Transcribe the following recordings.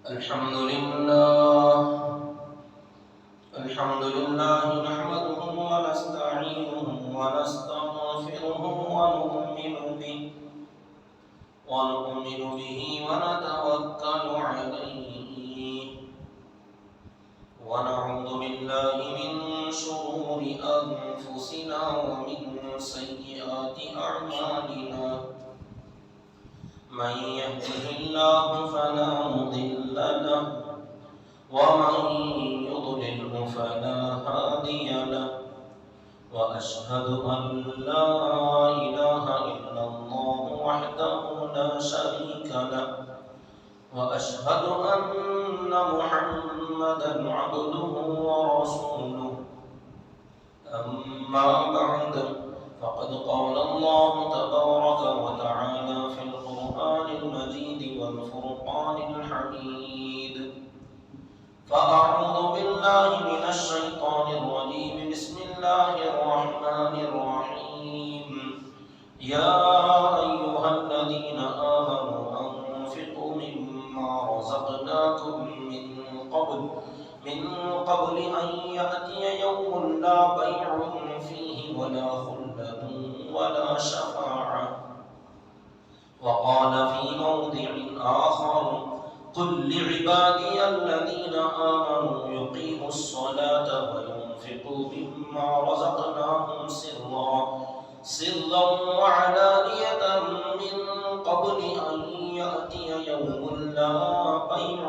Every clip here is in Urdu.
الحمد لله نحمده ونستعينه ونستغفره ونؤمن به ونتوكل عليه ونعوذ بالله من شرور أنفسنا ومن سيئات أعمالنا من يهده الله فلا مضل له ومن يضلله فلا هادي له وأشهد أن لا إله إلا الله وحده لا شريك له وأشهد أن محمدا عبده ورسوله أما بعد فقد قال الله تبارك وتعالى في القرآن المجيد والفرقان الحميد فأعوذ بالله من الشيطان الرجيم بسم الله الرحمن الرحيم يا أيها الذين آمنوا أنفقوا مما رزقناكم من قبل أن يأتي يوم لا بيع فيه ولا خلة ولا شفاعة وقال في موضع آخر قل لعبادي الذين آمنوا يقيموا الصلاة وينفقوا مما رزقناهم سرا وعلانية من قبل أن يأتي يوم لا بيع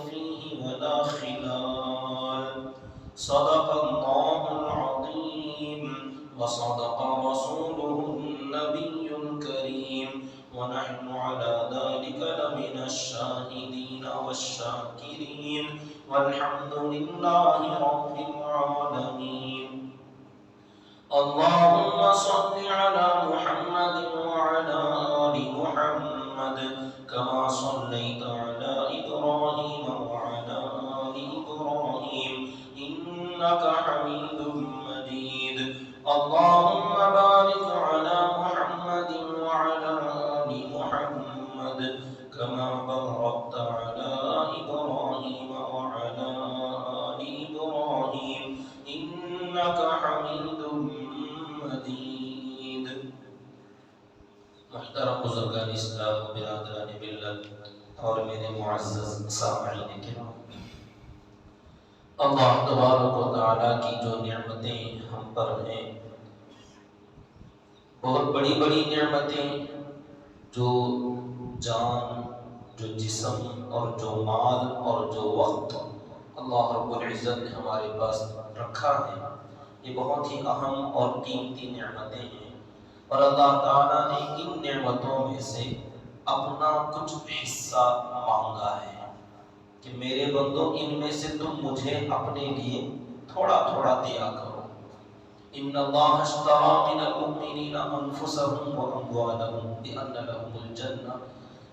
فيه ولا خلال صدق الله العظيم وصدق رسوله النبي الكريم ونحن على ذلك لمن الشاهدين والشاكرين والحمد لله رب العالمين اللهم صل على محمد وعلى آل محمد كما صليت على إبراهيم وعلى آل إبراهيم إنك حميد مجيد اللهم بارك على محمد وعلى آل محمد كما باركت على إبراهيم وعلى آل إبراهيم إنك حميد مجيد محترم بزرگان اسلام و برادران ملت اور میرے معزز سامعین کرام، اللہ تبارک و تعالیٰ کی جو نعمتیں ہم پر ہیں، بہت بڑی بڑی نعمتیں، جو جان، جو جسم اور جو مال اور جو وقت اللہ رب العزت نے ہمارے پاس رکھا ہے، یہ بہت ہی اہم اور قیمتی نعمتیں ہیں، اور اللہ تعالیٰ نے ان نعمتوں میں سے اپنا کچھ حصہ مانگا ہے کہ میرے بندو ان میں سے تم مجھے اپنے لیے تھوڑا تھوڑا دیا کرو۔ ان اللہ اشتری من المؤمنین انفسهم واموالهم بان لهم الجنہ،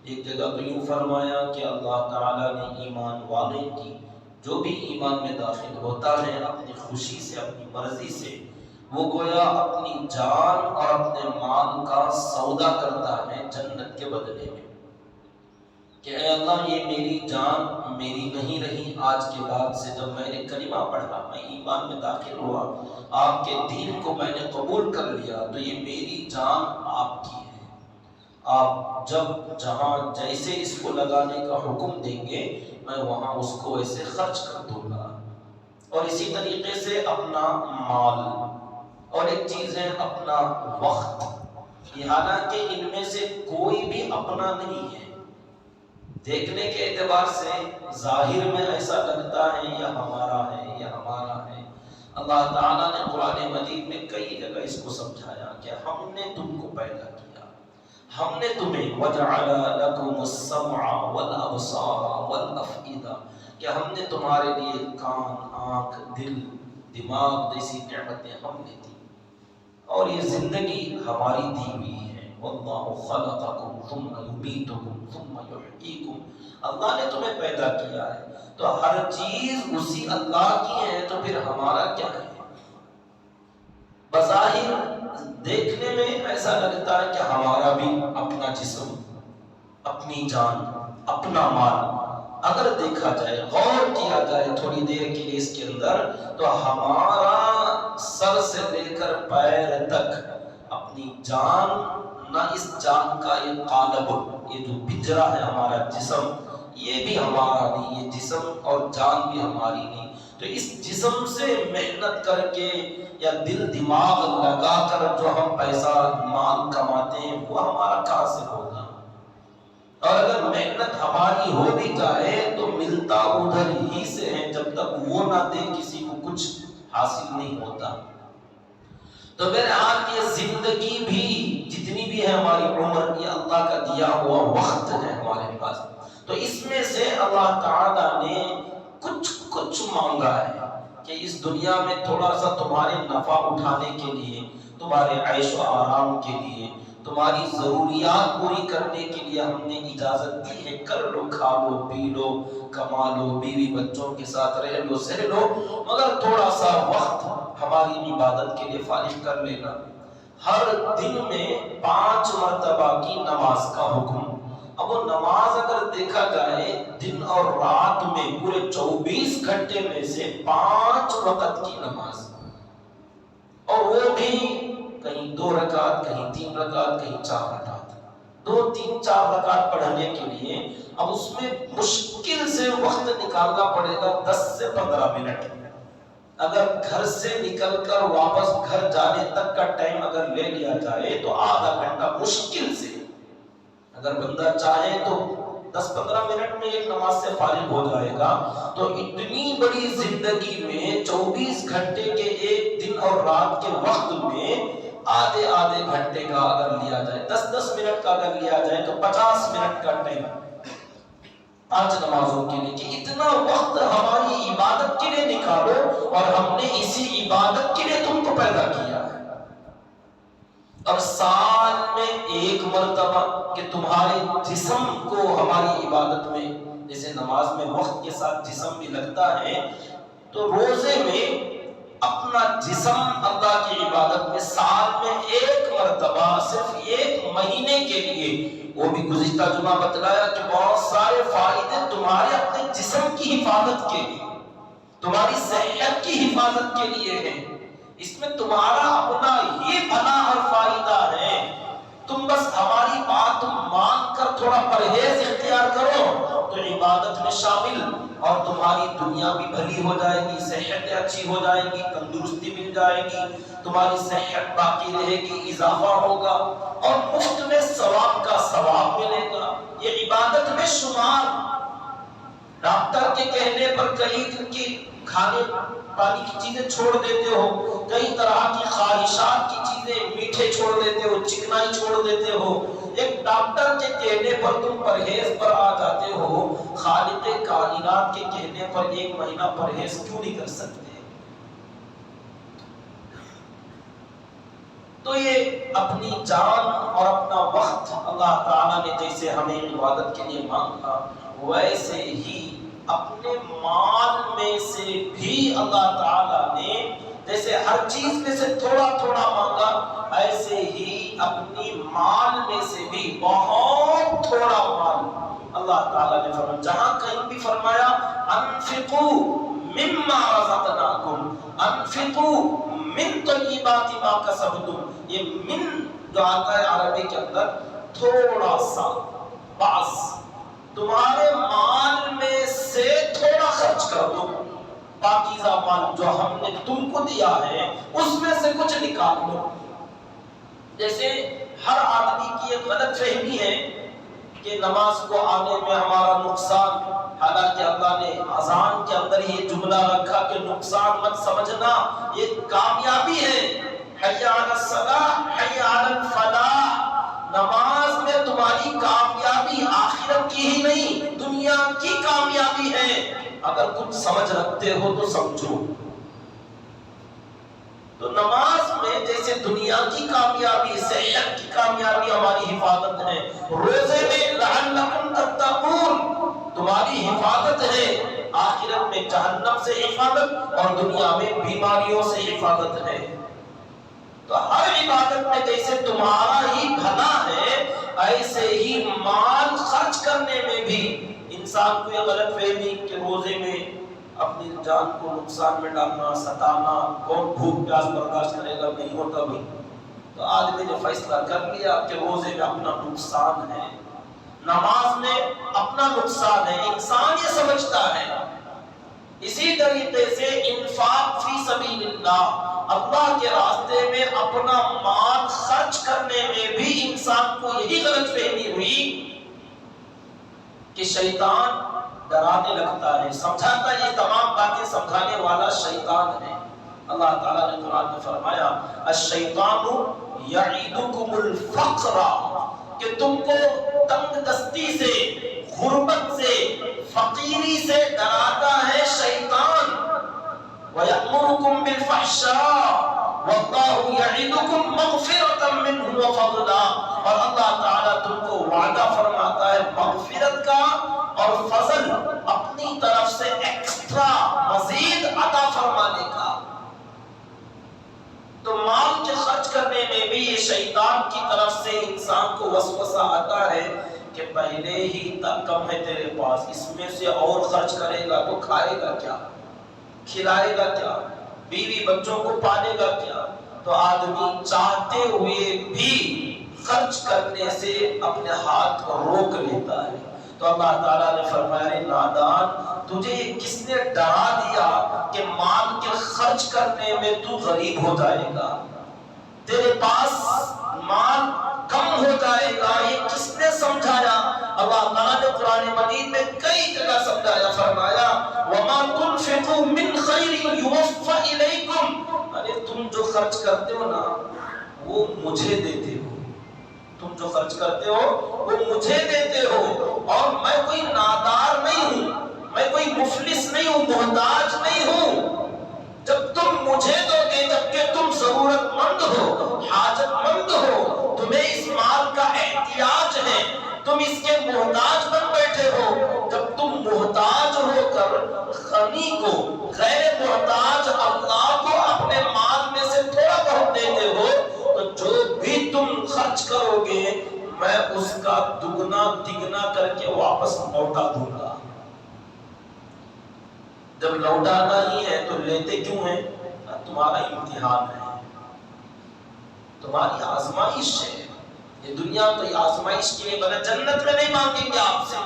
ایک جگہ تو یوں فرمایا کہ اللہ تعالیٰ نے ایمان والے کی، جو بھی ایمان میں داخل ہوتا ہے اپنی خوشی سے، اپنی مرضی سے، وہ گویا اپنی جان اور اپنے مال کا سودا کرتا ہے جنت کے بدلے میں، کہ اے اللہ یہ میری جان میری نہیں رہی، آج کے بعد سے جب میں نے کلمہ پڑھا، میں ایمان میں داخل ہوا، آپ کے دین کو میں نے قبول کر لیا، تو یہ میری جان آپ کی ہے، آپ جب جہاں جیسے اس کو لگانے کا حکم دیں گے میں وہاں اس کو ایسے خرچ کر دوں گا۔ اور اسی طریقے سے اپنا مال، اور ایک چیز ہے اپنا وقت، یہ حالانکہ ان میں سے کوئی بھی اپنا نہیں ہے، دیکھنے کے اعتبار سے ظاہر میں ایسا لگتا ہے یہ ہمارا ہے، یہ ہمارا ہے۔ اللہ تعالیٰ نے قرآن مجید میں کئی جگہ اس کو سمجھایا کہ ہم نے تم کو پیدا کیا، ہم نے تمہیں وَجَعَلَ لَكُمُ السَّمْعَ وَالْأَبْصَارَ وَالْأَفْئِدَةَ، کہ ہم نے تمہارے لیے کان، آنکھ، دل، دماغ جیسی نعمتیں ہم نے دی، اور یہ زندگی ہماری دی ہوئی ہے۔ وَاللَّهُ خَلَقَكُمْ ثُمَّ يُمِيتُكُمْ ثُمَّ يُحْيِيكُمْ، اللہ نے تمہیں پیدا کیا ہے، تو ہر چیز اسی اللہ کی ہے، تو پھر ہمارا کیا ہے؟ بظاہر دیکھنے میں ایسا لگتا ہے کہ ہمارا بھی اپنا جسم، اپنی جان، اپنا مال، اگر دیکھا جائے، غور کیا جائے تھوڑی دیر کے لیے اس کے اندر، تو ہمارا سر سے لے کر پیر تک اپنی جان، نہ اس جان کا یہ قالب، یہ جو پنجرا ہے ہمارا جسم، یہ بھی ہمارا نہیں، یہ جسم اور جان بھی ہماری نہیں. تو اس جسم سے محنت کر کے یا دل دماغ لگا کر جو ہم پیسہ مال کماتے ہیں، وہ ہمارا کہاں سے ہوگا؟ اور اگر محنت ہماری ہو بھی جائے تو ملتا ادھر ہی سے ہے، جب تک وہ نہ دے کسی کو کچھ حاصل نہیں ہوتا. تو بہرحال یہ زندگی بھی جتنی بھی ہے ہماری عمر، یہ اللہ کا دیا ہوا وقت ہے ہمارے پاس. تو اس میں سے اللہ تعالیٰ نے کچھ مانگا ہے کہ اس دنیا میں تھوڑا سا تمہارے نفع اٹھانے کے لیے، تمہارے عیش و آرام کے لیے، تمہاری ضروریات پوری کرنے کے لیے ہم نے اجازت دی ہے. کر لو، کھا لو، پی لو، کما لو، بیوی بچوں کے ساتھ رہ لو، سہ لو، مگر تھوڑا سا وقت ہماری عبادت کے لیے فارغ کر لینا. ہر دن میں 5 مرتبہ کی نماز کا حکم. اب وہ نماز اگر دیکھا جائے دن اور رات میں پورے 24 گھنٹے میں سے 5 وقت کی نماز، اور وہ بھی کہیں 2 رکعت، کہیں 3 رکعت، کہیں 4 رکعت. 2 3 4 رکعت پڑھنے کے لیے اب اس میں مشکل سے وقت نکالنا پڑے گا 10 سے 15 منٹ. اگر گھر سے نکل کر واپس گھر جانے تک کا ٹائم اگر لے لیا جائے تو آدھا گھنٹہ مشکل سے. اگر بندہ چاہے تو 10-15 منٹ میں ایک نماز سے فارغ ہو جائے گا. تو اتنی بڑی زندگی میں 24 گھنٹے کے ایک دن اور رات کے وقت میں آدھے گھنٹے کا اگر لیا جائے، 10 منٹ کا اگر لیا جائے تو 50 منٹ کا ٹائم 5 نمازوں کے لیے. کہ اتنا وقت ہماری عبادت کے لیے نکالو، اور ہم نے اسی عبادت کے لیے تم کو پیدا کیا ہے. اور سال میں 1 مرتبہ کہ تمہارے جسم کو ہماری عبادت میں، جیسے نماز میں وقت کے ساتھ جسم بھی لگتا ہے، تو روزے میں اپنا جسم اللہ کی عبادت میں سال میں 1 مرتبہ، صرف 1 مہینے کے لیے. وہ بھی گزشتہ جمعہ بتلایا کہ بہت سارے فائدے تمہارے اپنے جسم کی حفاظت کے لیے، تمہاری صحت کی حفاظت کے لیے ہیں. اس میں تمہارا اپنا ہی بھلا اور فائدہ ہے. تم بس ہماری بات مان کر تھوڑا پرہیز اختیار کرو تو عبادت میں شامل، اور تمہاری دنیا بھی بھلی ہو جائے گی، صحت اچھی ہو جائے گی، تندرستی مل جائے گی، تمہاری صحت باقی رہے گی، اضافہ ہوگا، اور مفت میں ثواب کا ثواب ملے گا. یہ عبادت میں شمار. ڈاکٹر کے کہنے پر کئی دن کی کھانے پانی کی چیزیں چھوڑ دیتے ہو، کئی طرح کی خواہشات کی چیزیں میٹھے چھوڑ دیتے ہو، چکنائی چھوڑ دیتے ہو. ایک ڈاکٹر کے کہنے پر تم پرہیز پر آ جاتے ہو، خالق کائنات کے کہنے پر 1 مہینہ پرہیز کیوں نہیں کر سکتے؟ تو یہ اپنی جان اور اپنا وقت اللہ تعالیٰ نے جیسے ہمیں عبادت کے لیے مانگا، ویسے ہی اپنے مال میں سے بھی اللہ تعالیٰ نے جیسے ہر چیز میں سے تھوڑا تھوڑا مانگا، ایسے ہی اپنی مال میں سے بھی بہت تھوڑا مال اللہ تعالیٰ نے فرمایا. جہاں کہیں بھی فرمایا انفقوا مما رزقناکم، انفقوا من طیبات ما کسبتم. یہ من جو آتا ہے عربی کے اندر تھوڑا سا، بعض، تمہارے مال میں سے تھوڑا خرچ کر دو. پاکیزہ مال جو ہم نے تم کو دیا ہے اس میں سے کچھ نکال لو. جیسے ہر آدمی کی ایک غلط فہمی ہے کہ نماز کو آنے میں ہمارا نقصان، حالانکہ اللہ نے اذان کے اندر یہ جملہ رکھا کہ نقصان مت سمجھنا، یہ کامیابی ہے. حی علی الصلاۃ، حی علی الفلاح. نماز میں تمہاری کامیابی آخرت کی ہی نہیں، دنیا کی کامیابی ہے. اگر کچھ سمجھ رکھتے ہو تو سمجھو. تو نماز میں جیسے دنیا کی کامیابی، صحت کی کامیابی ہماری حفاظت ہے، روزے میں لعلکم تتقون تمہاری حفاظت ہے، آخرت میں جہنم سے حفاظت اور دنیا میں بیماریوں سے حفاظت ہے. تو ہر عبادت میں جیسے تمہارا ہی بھلا ہے، ایسے ہی مال خرچ کرنے میں بھی انسان کو یہ غلط فہمی کہ روزے میں اپنی جان کو نقصان میں ڈالنا، ستانا، کون بھوک پیاس برداشت کرے گا، نہیں ہوتا بھی. تو آدمی نے فیصلہ کر لیا کہ روزے میں اپنا نقصان ہے، نماز میں اپنا نقصان ہے، انسان یہ سمجھتا ہے. اسی طریقے سے انفاق فی سبیل اللہ، اللہ کے راستے میں اپنا مال خرچ کرنے میں بھی انسان کو یہی غلط فہمی ہوئی کہ شیطان ڈرانے لگتا ہے، سمجھاتا ہے. یہ تمام باتیں سمجھانے والا شیطان ہے. اللہ تعالیٰ نے قرآن میں فرمایا الشیطان یعیدکم الفقر، کہ تم کو تنگ دستی سے، غربت سے، فقیری سے ڈراتا ہے شیطان. وَيَأْمُرُكُمْ بِالْفَحْشَاءِ وَاللَّهُ يَعِدُكُمْ مَغْفِرَةً مِّنْهُ وَفَضْلًا، اور اللہ تعالیٰ تم کو وعدہ فرماتا ہے مغفرت کا اور فضل اپنی طرف سے ایکسٹرا مزید عطا فرمانے کا. تو مال کے خرچ کرنے میں بھی یہ شیطان کی طرف سے انسان کو وسوسہ آتا ہے کہ پہلے ہی تک کم ہے تیرے پاس، اس میں سے اور خرچ کرے گا تو کھائے گا کیا، کھلائے گا کیا، بیوی بچوں کو پالے گا کیا. تو آدمی چاہتے ہوئے بھی خرچ کرنے سے اپنے ہاتھ کو روک لیتا ہے. تو اللہ تعالیٰ نے فرمایا نادان، تجھے کس نے ڈرا دیا کہ مال کے خرچ کرنے میں تو غریب ہو جائے گا، تیرے پاس مال کم ہو جائے گا، یہ کس نے سمجھایا؟ اللہ تعالیٰ نے قرآن مجید میں کئی جگہ سمجھایا، فرمایا وَمَا تُنْفِقُوا مِنْ خَيْرٍ يُوَفَّ إِلَيْكُمْ، ارے تم جو خرچ کرتے ہو نا وہ مجھے دیتے ہو، تم جو خرچ کرتے ہو وہ مجھے دیتے ہو، اور میں کوئی نادار نہیں ہوں، میں کوئی مفلس نہیں ہوں، محتاج نہیں ہوں. جب تم مجھے دو گے جبکہ تم ضرورت مند ہو، حاجت مند ہو، تمہیں اس مال کا احتیاج ہے، تم اس کے محتاج بن بیٹھے ہو. جب تم محتاج ہو کر غنی کو، غیر محتاج اللہ کو اپنے مال میں سے تھوڑا بہت دیتے ہو، تو جو بھی تم خرچ کرو گے میں اس کا دگنا تگنا کر کے واپس لوٹا دوں گا. جب لوٹانا ہی ہے تو لیتے کیوں ہیں؟ تمہارا امتحان ہے، تمہاری آزمائش ہے. یہ دنیا تو یہ آزمائش کے لیے بنا. جنت میں نہیں مانگیں گے آپ سے،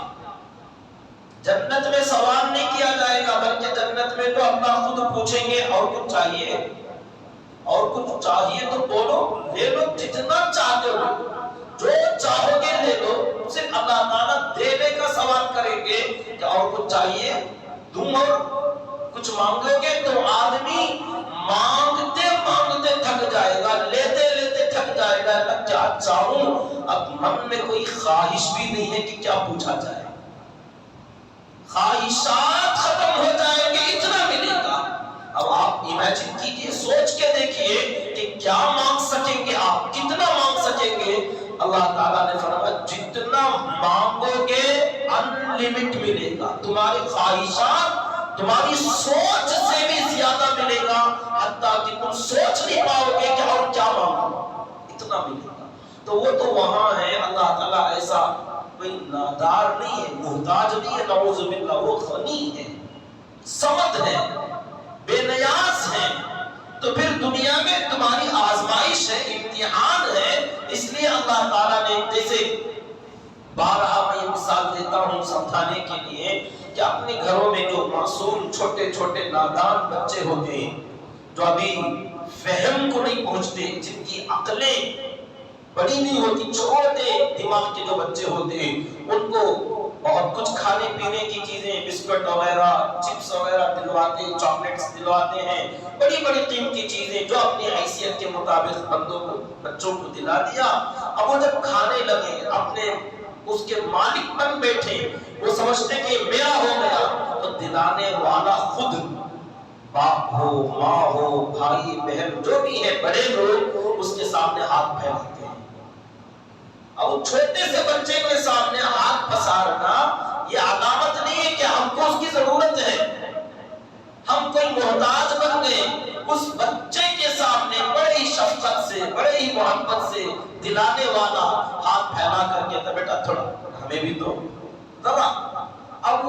جنت میں سوال نہیں کیا جائے گا، بلکہ جنت میں تو اللہ خود پوچھیں گے اور کچھ چاہیے، اور کچھ چاہیے تو بولو، لے لو جتنا چاہتے ہو، جو چاہو گے لے لو. صرف اللہ تعالیٰ دینے کا سوال کریں گے کہ اور کچھ چاہیے دوں، اور کچھ مانگو گے تو آدمی مانگتے مانگتے تھک جائے گا، لیتے لیتے تھک جائے گا. اللہ کیا چاہوں، اب من میں کوئی خواہش بھی نہیں ہے کہ کیا پوچھا جائے، خواہشات ختم ہو جائیں گے، اتنا ملے گا. اب آپ امیجن کیجئے، سوچ کے دیکھیے کہ کیا مانگ سکیں گے آپ، کتنا مانگ سکیں گے. اللہ تعالیٰ نے فرمایا جتنا مانگو گے انلمٹ ملے گا، تمہاری خواہشات تمہاری سوچ سے بھی زیادہ ملے گا، حتیٰ کہ تم سوچ نہیں پاؤ گے کہ اور کیا مانگو، اتنا ملے گا. تو وہ تو وہاں ہے. اللہ تعالیٰ ایسا کوئی نادار نہیں ہے، محتاج نہیں ہے، نعوذ باللہ، وہ غنی ہے، صمد ہے، بے نیاز ہے. تو پھر دنیا میں تمہاری آزمائش ہے، امتحان ہے. اس لیے اللہ تعالیٰ نے جیسے بارہا میں مثال دیتا ہوں سمجھانے کے لیے کہ اپنے گھروں میں جو معصوم چھوٹے چھوٹے نادان بچے ہوتے ہیں، جو ابھی فہم کو نہیں پہنچتے، جن کی عقلیں بڑی نہیں ہوتی، چھوٹے دماغ کے جو بچے ہوتے ہیں، ان کو بہت کچھ کھانے پینے کی چیزیں، بسکٹ وغیرہ، چپس وغیرہ دلواتے ہیں، چاکلیٹس دلواتے ہیں، بڑی بڑی قیمتی چیزیں جو اپنی حیثیت کے مطابق بچوں کو دلا دیا. اب وہ جب کھانے لگے، اپنے اس کے مالک بن بیٹھے، وہ سمجھتے کہ میرا ہو گیا، تو دلانے والا خود، باپ ہو، ماں ہو، بھائی بہن جو بھی ہے، بڑے لوگ اس کے سامنے ہاتھ پھیلاتے ہیں. اب چھوٹے سے بچے کے سامنے ہاتھ پسارنا یہ علامت نہیں ہے کہ ہم کو اس کی ضرورت ہے، ہم کوئی محتاج بن گئے. اس بچے کے سامنے بڑے ہی شفقت سے، بڑے ہی محبت سے دلانے والا ہاتھ پھیلا کر کے بیٹا تھوڑا ہمیں بھی دو ذرا. اب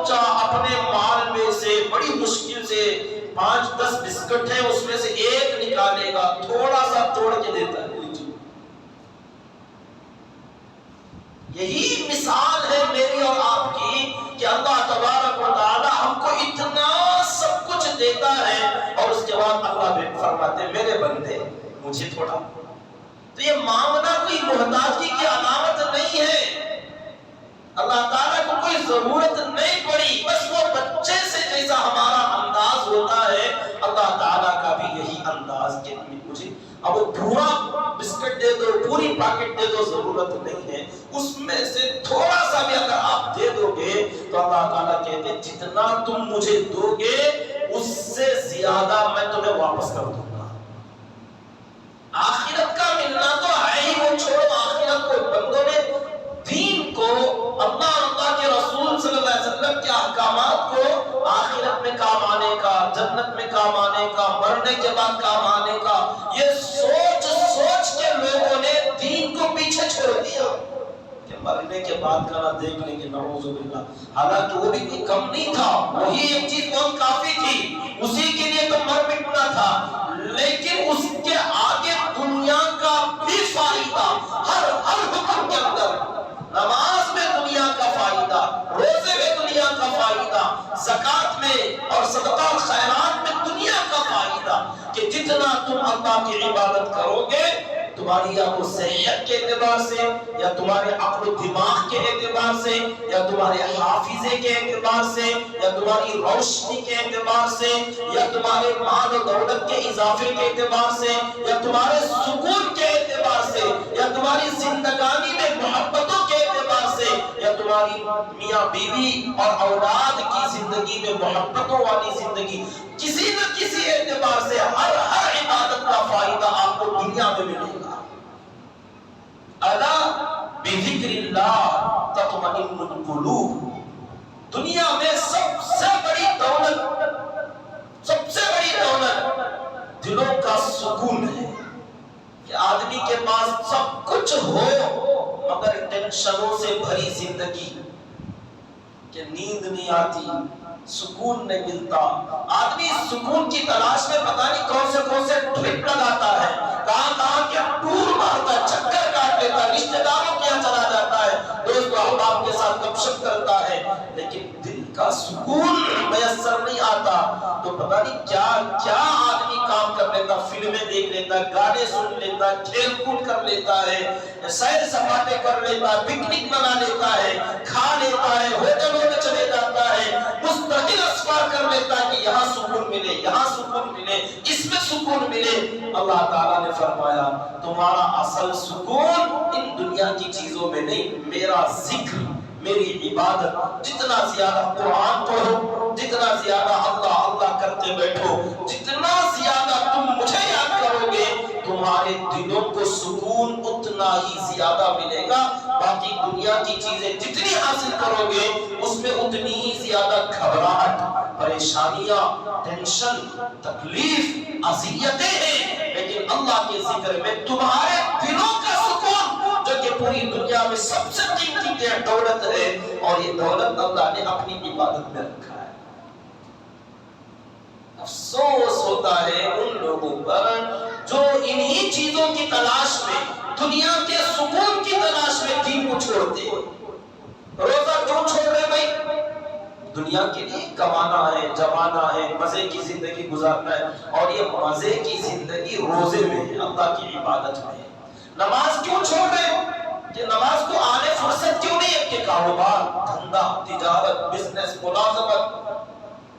بچہ اپنے مال میں سے بڑی مشکل سے 5-10 بسکٹ ہیں اس میں سے ایک نکالے گا، تھوڑا سا توڑ کے دیتا ہے۔ یہی مثال ہے میری اور آپ کی کہ اللہ تبارک و تعالی ہم کو اتنا سب کچھ دیتا ہے اور اس کے بعد اللہ بھی فرماتے ہیں میرے بندے مجھے تھوڑا۔ تو یہ مانگنا کوئی محتاجی کی علامت نہیں ہے، اللہ تعالیٰ کو کوئی ضرورت نہیں پڑی، بس وہ بچے سے جیسا ہمارا انداز ہوتا ہے اللہ تعالیٰ کا بھی یہی انداز کہ مجھے اب وہ پورا بسکٹ دے دو، پوری پیکٹ دے دو، ضرورت نہیں ہے، اس میں سے تھوڑا سا بھی اگر آپ دے دو گے تو اللہ تعالیٰ کہتے ہیں جتنا تم مجھے دو گے اس سے زیادہ میں تمہیں واپس کر دوں گا۔ آخرت کا ملنا تو ہے ہی، وہ چھوڑو آخرت کو، بندوں نے دین کو، اللہ کے رسول صلی اللہ علیہ وسلم کے احکامات کو آخرت میں کام آنے کا، جنت میں کام آنے کا، مرنے کے بعد کام آنے کا، یہ سوچ سوچ کے لوگوں نے دین کو پیچھے چھوڑ دیا کہ مرنے کے بعد کا نہ دیکھ لیں گے، نعوذ باللہ۔ حالانکہ وہ بھی کوئی کم نہیں تھا، وہی ایک چیز بہت کافی تھی، اسی کے لیے تو مر مٹنا تھا، لیکن اس کے آگے دنیا کا بھی فائدہ، ہر حکم کے اندر، نماز میں دنیا کا فائدہ، روزے میں دنیا کا فائدہ، زکات میں اور صدقہ و خیرات میں دنیا کا فائدہ، کہ جتنا تم اللہ کی عبادت کرو گے تمہاری یا تو صحت کے اعتبار سے، یا تمہارے عقل و دماغ کے اعتبار سے، یا تمہارے حافظے کے اعتبار سے، یا تمہاری روشنی کے اعتبار سے، یا تمہارے مال و دولت کے اضافے کے اعتبار سے، یا تمہارے سکون کے اعتبار سے، یا تمہاری زندگانی میں محبتوں کے اعتبار سے، یا تمہاری میاں بیوی اور اولاد کی زندگی میں محبتوں والی زندگی، کسی نہ کسی اعتبار سے ہر عبادت کا فائدہ آپ کو دنیا میں ملے گا۔ الا بذکر اللہ تطمئن القلوب، دنیا میں سب سے بڑی دولت دلوں کا سکون ہے، کہ آدمی کے پاس سب کچھ ہو مگر ٹینشنوں سے بھری زندگی، کہ نیند نہیں آتی، سکون نہیں ملتا، آدمی سکون کی تلاش میں پتہ نہیں کون سے ٹرپ لگاتا ہے، کہاں کے ٹور مارتا ہے، چکر کاٹ لیتا ہے، رشتہ داروں کے یہاں چلا جاتا ہے، دوست و احباب کے ساتھ گپ شپ کرتا ہے، لیکن دل کا سکون میسر نہیں آتا۔ تو پتہ نہیں کیا آدمی کام کر لیتا، فلمیں دیکھ لیتا، گانے سن لیتا، کھیل کود کر لیتا ہے، سیر سپاٹے کر لیتا ہے، پکنک منا لیتا ہے، کھا لیتا ہے، ہوٹلوں میں چلے جاتا ہے، مستقل اسفار کر لیتا ہے کہ یہاں سکون ملے، یہاں سکون ملے، اس میں سکون ملے۔ اللہ تعالیٰ نے فرمایا تمہارا اصل سکون ان دنیا کی چیزوں میں نہیں، میرا ذکر، میری عبادت، جتنا زیادہ قرآن پڑھو، جتنا زیادہ اللہ اللہ کرتے بیٹھو، جتنا زیادہ تم مجھے یاد کرو گے تمہارے دلوں کو سکون اتنا ہی زیادہ ملے گا۔ باقی دنیا کی چیزیں جتنی حاصل کرو گے اس میں اتنی ہی زیادہ گھبراہٹ، پریشانیاں، ٹینشن، تکلیف، اذیتیں ہیں، لیکن اللہ کے ذکر میں تمہارے دلوں کا سکون، جو کہ پوری دنیا میں سب سے قیمتی دولت ہے، اور یہ دولت اللہ نے اپنی عبادت میں رکھا ہے۔ افسوس ہوتا ہے ان لوگوں پر جو انہی چیزوں کی تلاش میں، دنیا کے سکون کی تلاش میں دین کو چھوڑتے ہیں۔ روزہ کیوں چھوڑ رہے بھائی؟ دنیا کے لیے کمانا ہے، جمانا ہے، مزے کی زندگی گزارنا ہے، اور یہ مزے کی زندگی روزے میں ہے، اللہ کی عبادت میں ہے۔ نماز کیوں چھوڑ رہے ہو؟ کہ نماز کو آنے فرصت کیوں نہیں ہے کہ کاروبار، دھندا، تجارت، بزنس، ملازمت،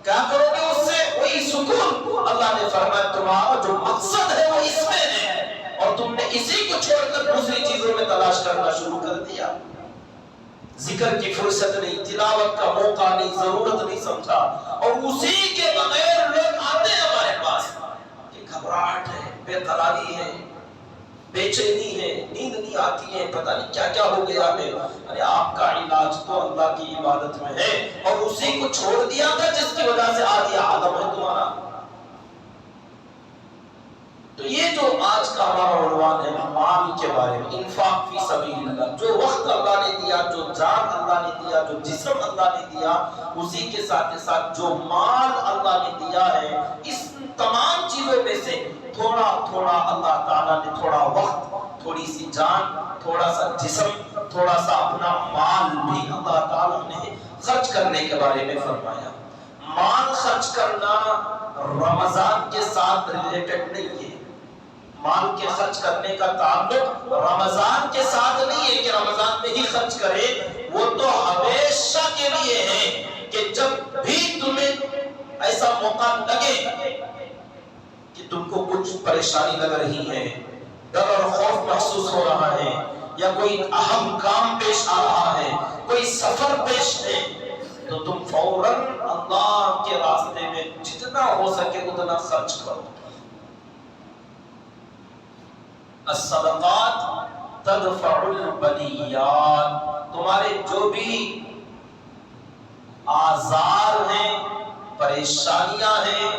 کیا کرو گے اس سے؟ وہی سکون۔ اللہ نے فرمایا تمہارا جو مقصد ہے وہ اس میں ہے، اور تم نے اسی کو چھوڑ کر دوسری چیزوں میں تلاش کرنا شروع کر دیا۔ ذکر کی فرصت نہیں، تلاوت کا موقع نہیں، ضرورت نہیں سمجھا، اور اسی کے بغیر لوگ آتے ہیں ہمارے پاس کہ گھبراہٹ ہے، بے قراری ہے، بے چینی ہے، نیند نہیں آتی ہے، پتہ نہیں کیا کیا ہو گیا ہے۔ ارے آپ کا علاج تو اللہ کی عبادت میں ہے، اور اسی کو چھوڑ دیا تھا جس کی وجہ سے آج یہ عالم ہے تمہارا۔ تو یہ جو آج کا ہمارا عنوان ہے مال کے بارے میں، انفاق فی سبیل اللہ، جو وقت اللہ نے دیا، جو جان اللہ نے دیا، جو جسم اللہ نے دیا، اسی کے ساتھ ساتھ جو مال اللہ نے دیا ہے، اس تمام چیزوں میں سے تھوڑا تھوڑا اللہ تعالیٰ نے تھوڑا وقت، تھوڑی سی جان، تھوڑا سا جسم، تھوڑا سا اپنا مال بھی اللہ تعالیٰ نے خرچ کرنے کے بارے میں فرمایا۔ مال خرچ کرنا رمضان کے ساتھ ریلیٹڈ نہیں ہے، مال کے خرچ کرنے کا تعلق رمضان کے ساتھ نہیں ہے کہ رمضان میں ہی خرچ کرے، وہ تو ہمیشہ کے لیے ہے کہ جب بھی تمہیں ایسا موقع لگے کہ تم کو کچھ پریشانی لگ رہی ہے، ڈر اور خوف محسوس ہو رہا ہے، یا کوئی اہم کام پیش آ رہا ہے، کوئی سفر پیش ہے، تو تم فوراً اللہ کے راستے میں جتنا ہو سکے اتنا خرچ کرو۔ الصدقات تدفع البلیات، تمہارے جو بھی آزار ہیں، پریشانیاں ہیں،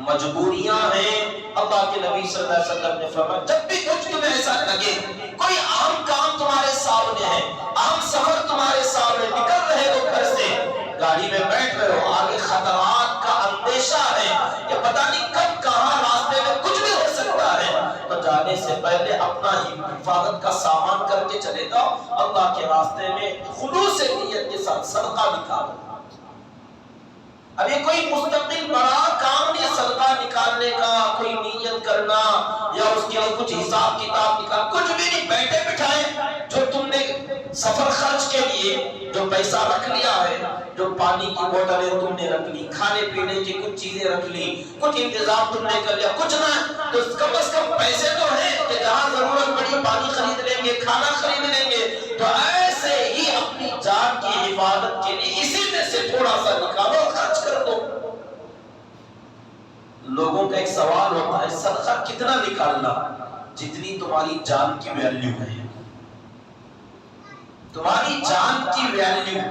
مجبوریاں ہیں، اللہ کے نبی صلی اللہ علیہ وسلم نے فرمایا جب بھی کچھ تمہیں ایسا لگے، کوئی اہم کام تمہارے سامنے ہے، اہم سفر تمہارے سامنے، نکل رہے ہو گھر سے، گاڑی میں بیٹھ رہے ہو، آگے خطرات کا اندیشہ ہے کہ پتہ نہیں کب کہاں راستے میں کچھ بھی ہو سکتا ہے، تو جانے سے پہلے اپنا حفاظت کا سامان کر کے چلے جاؤ، اللہ کے راستے میں خلوص نیت کے ساتھ صدقہ نکالو۔ اب یہ کوئی مستقل بڑا کام نہیں صدقہ نکالنے کا، کوئی نیت کرنا یا اس کے لیے کچھ حساب کتاب نکال، کچھ بھی نہیں، بیٹھے بٹھائے جو تم نے سفر خرچ کے لیے جو پیسہ رکھ لیا ہے، جو پانی کی بوتلیں تم نے رکھ لی، کھانے پینے کی کچھ چیزیں رکھ لی، کچھ انتظام تم نے کر لیا، کچھ نہ تو کم از کم پیسے تو ہیں کہ جہاں ضرورت پڑی پانی خرید لیں گے، کھانا خرید لیں گے، تو ایسے ہی اپنی جان کی حفاظت کے لیے اسی میں سے تھوڑا سا نکالو اور خرچ کر دو۔ لوگوں کا ایک سوال ہوتا ہے صدقہ کتنا نکالنا؟ جتنی تمہاری جان کی ویلیو ہے، تمہاری جان کی ویلیو،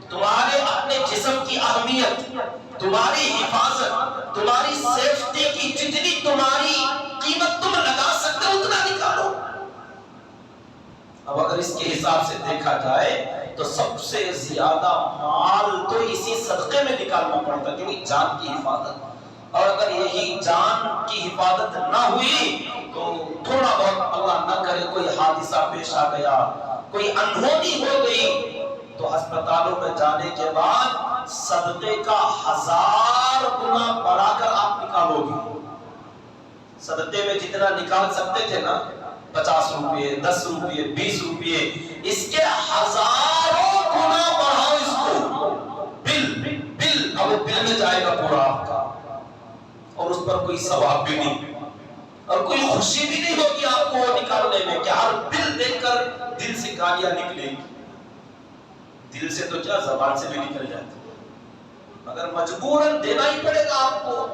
تمہارے اپنے جسم کی اہمیت، تمہاری حفاظت، تمہاری سیفٹی کی جتنی تمہاری قیمت تم لگا سکتے ہو اتنا نکالو۔ اب اگر اس کے حساب سے دیکھا جائے تو سب سے زیادہ مال تو اسی صدقے میں نکالنا پڑتا ہے، کیونکہ جان کی حفاظت، اور اگر یہی جان کی حفاظت نہ ہوئی تو تھوڑا بہت اللہ نہ کرے کوئی حادثہ پیش آ گیا، کوئی انہونی ہو گئی، تو ہسپتالوں میں جانے کے بعد صدقے کا 1000 گنا بڑھا کر آپ نکالو گے۔ صدقے میں جتنا نکال سکتے تھے نا، 50 روپے، 10 روپے، 20 روپے، اس کے 1000 گنا بڑھاؤ اس کو، بل اب وہ بل میں جائے گا پورا آپ کا، اور اس پر کوئی ثواب بھی نہیں اور کوئی خوشی بھی نہیں ہوگی آپ کو نکالنے میں، کہ ہر بل دیکھ کر دل سے گالیاں نکلیں گی، دل سے تو کیا زبان سے بھی نکل جاتی، مگر مجبوراً دینا ہی پڑے گا آپ کو۔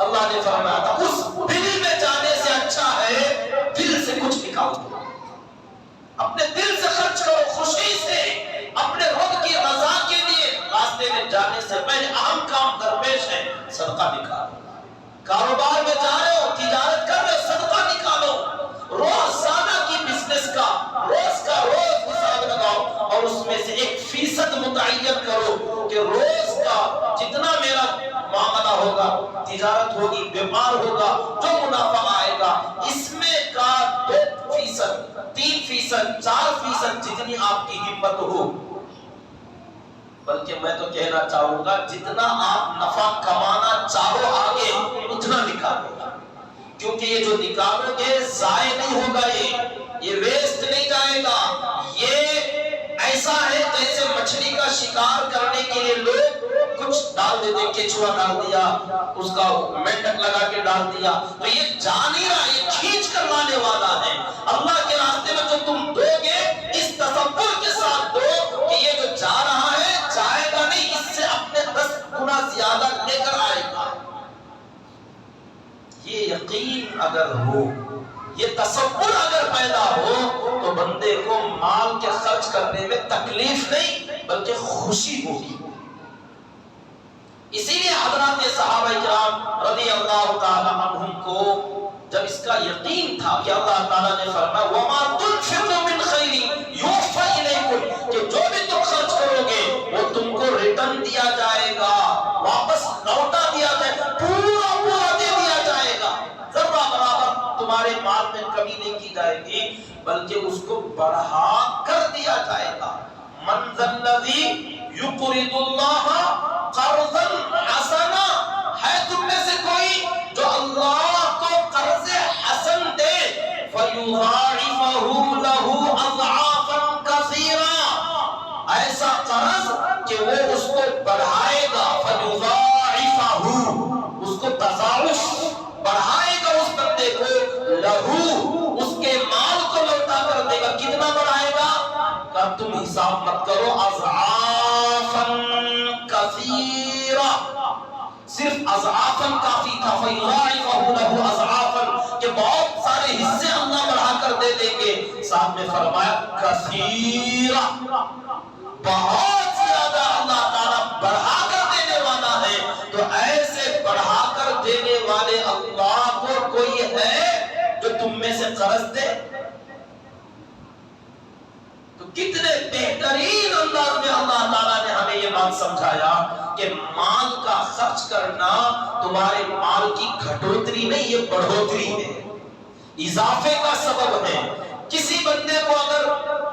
اللہ نے فرمایا تھا اس بل میں جانے سے اچھا ہے دل سے کچھ نکال دو، اپنے دل سے خرچ کرو، خوشی سے، اپنے رب کی رضا کے لیے راستے میں جانے سے پہلے اہم کام درپیش ہے، صدقہ نکالو۔ کاروبار میں جا رہے ہو، تجارت کر رہے ہو، صدقہ نکالو، روزانہ کی بزنس کا روز حساب لگاؤ، اور اس میں سے 1% متعین کرو کہ روز کا جتنا میرا معاملہ ہوگا، تجارت ہوگی، بیمار ہوگا، جو منافع آئے گا، اس میں کا 2%، 3%، 4% جتنی آپ کی ہمت ہو، بلکہ میں تو کہنا چاہوں گا جتنا آپ نفع کمانا چاہو آگے اتنا نکالو، کیونکہ یہ جو نکالو گے ضائع نہیں ہوگا، یہ ویسٹ نہیں جائے گا، یہ ایسا ہے جیسے مچھلی کا شکار کرنے کے لیے لوگ کچھ ڈال دیتے، کیچوا ڈال دیا، اس کا مینڈک لگا کے ڈال دیا، تو یہ جا نہیں رہا، یہ کھینچ کر لانے والا ہے۔ اللہ کے راستے میں جو تم دو گے اس تصور کے ساتھ دو کہ یہ جو جا رہا ہے جائے گا نہیں، اس سے اپنے 10 گنا زیادہ لے کر آئے گا۔ یہ یقین اگر ہو، یہ تصور اگر پیدا ہو، تو بندے کو مال کے خرچ کرنے میں تکلیف نہیں بلکہ خوشی ہوگی۔ اسی لیے حضرات صحابہ کرام رضی اللہ تعالی عنہم کو جب اس کا یقین تھا کہ اللہ تعالیٰ نے فرمایا وَمَا تُنْفِقُوا مِنْ خَيْرٍ يُوفَّ إِلَيْكُمْ کہ جو بھی تم خرچ کرو گے وہ تم کو ریٹرن دیا جائے گا، واپس لوٹا دیا جائے گا، پورا دے دیا جائے گا، ذرہ برابر تمہارے مال میں کمی نہیں کی جائے گی بلکہ اس کو بڑھا کر دیا جائے گا۔ مَنْ ذَا الَّذِي يُقْرِضُ اللَّهَ قَرْضًا حَسَنًا، ہے تم میں سے کوئی جو اللہ کو قرض حسن دے فَيُضَاعِفَهُ لَهُ أَضْعَافًا كَثِيرًا، ایسا قرض کہ وہ اس کو بڑھائے گا، فَيُضَاعِفَهُ اس کو تضاعف بڑھائے گا، اس بندے کو لہو اس کے مال کو لوٹا کر دے گا۔ کتنا بڑھائے گا؟ کہ تم حساب مت کرو، اضعافا کثیرا، صرف اضعافا کافی تھا، فَيُضَاعِفَهُ لَهُ اضعافا کہ بہت سارے حصے اللہ بڑھا کر دے دیں گے۔ ساتھ میں فرمایا کثیرا، بہت زیادہ اللہ تعالیٰ بڑھا کر دینے والا ہے۔ تو ایسے بڑھا کر دینے والے اللہ کو کوئی ہے جو تم میں سے قرض دے؟ تو کتنے بہترین انداز میں اللہ تعالیٰ نے ہمیں یہ بات سمجھایا کہ مال کا خرچ کرنا تمہارے مال کی گھٹوتری نہیں، یہ بڑھوتری ہے، اضافے کا سبب ہے۔ کسی بندے کو اگر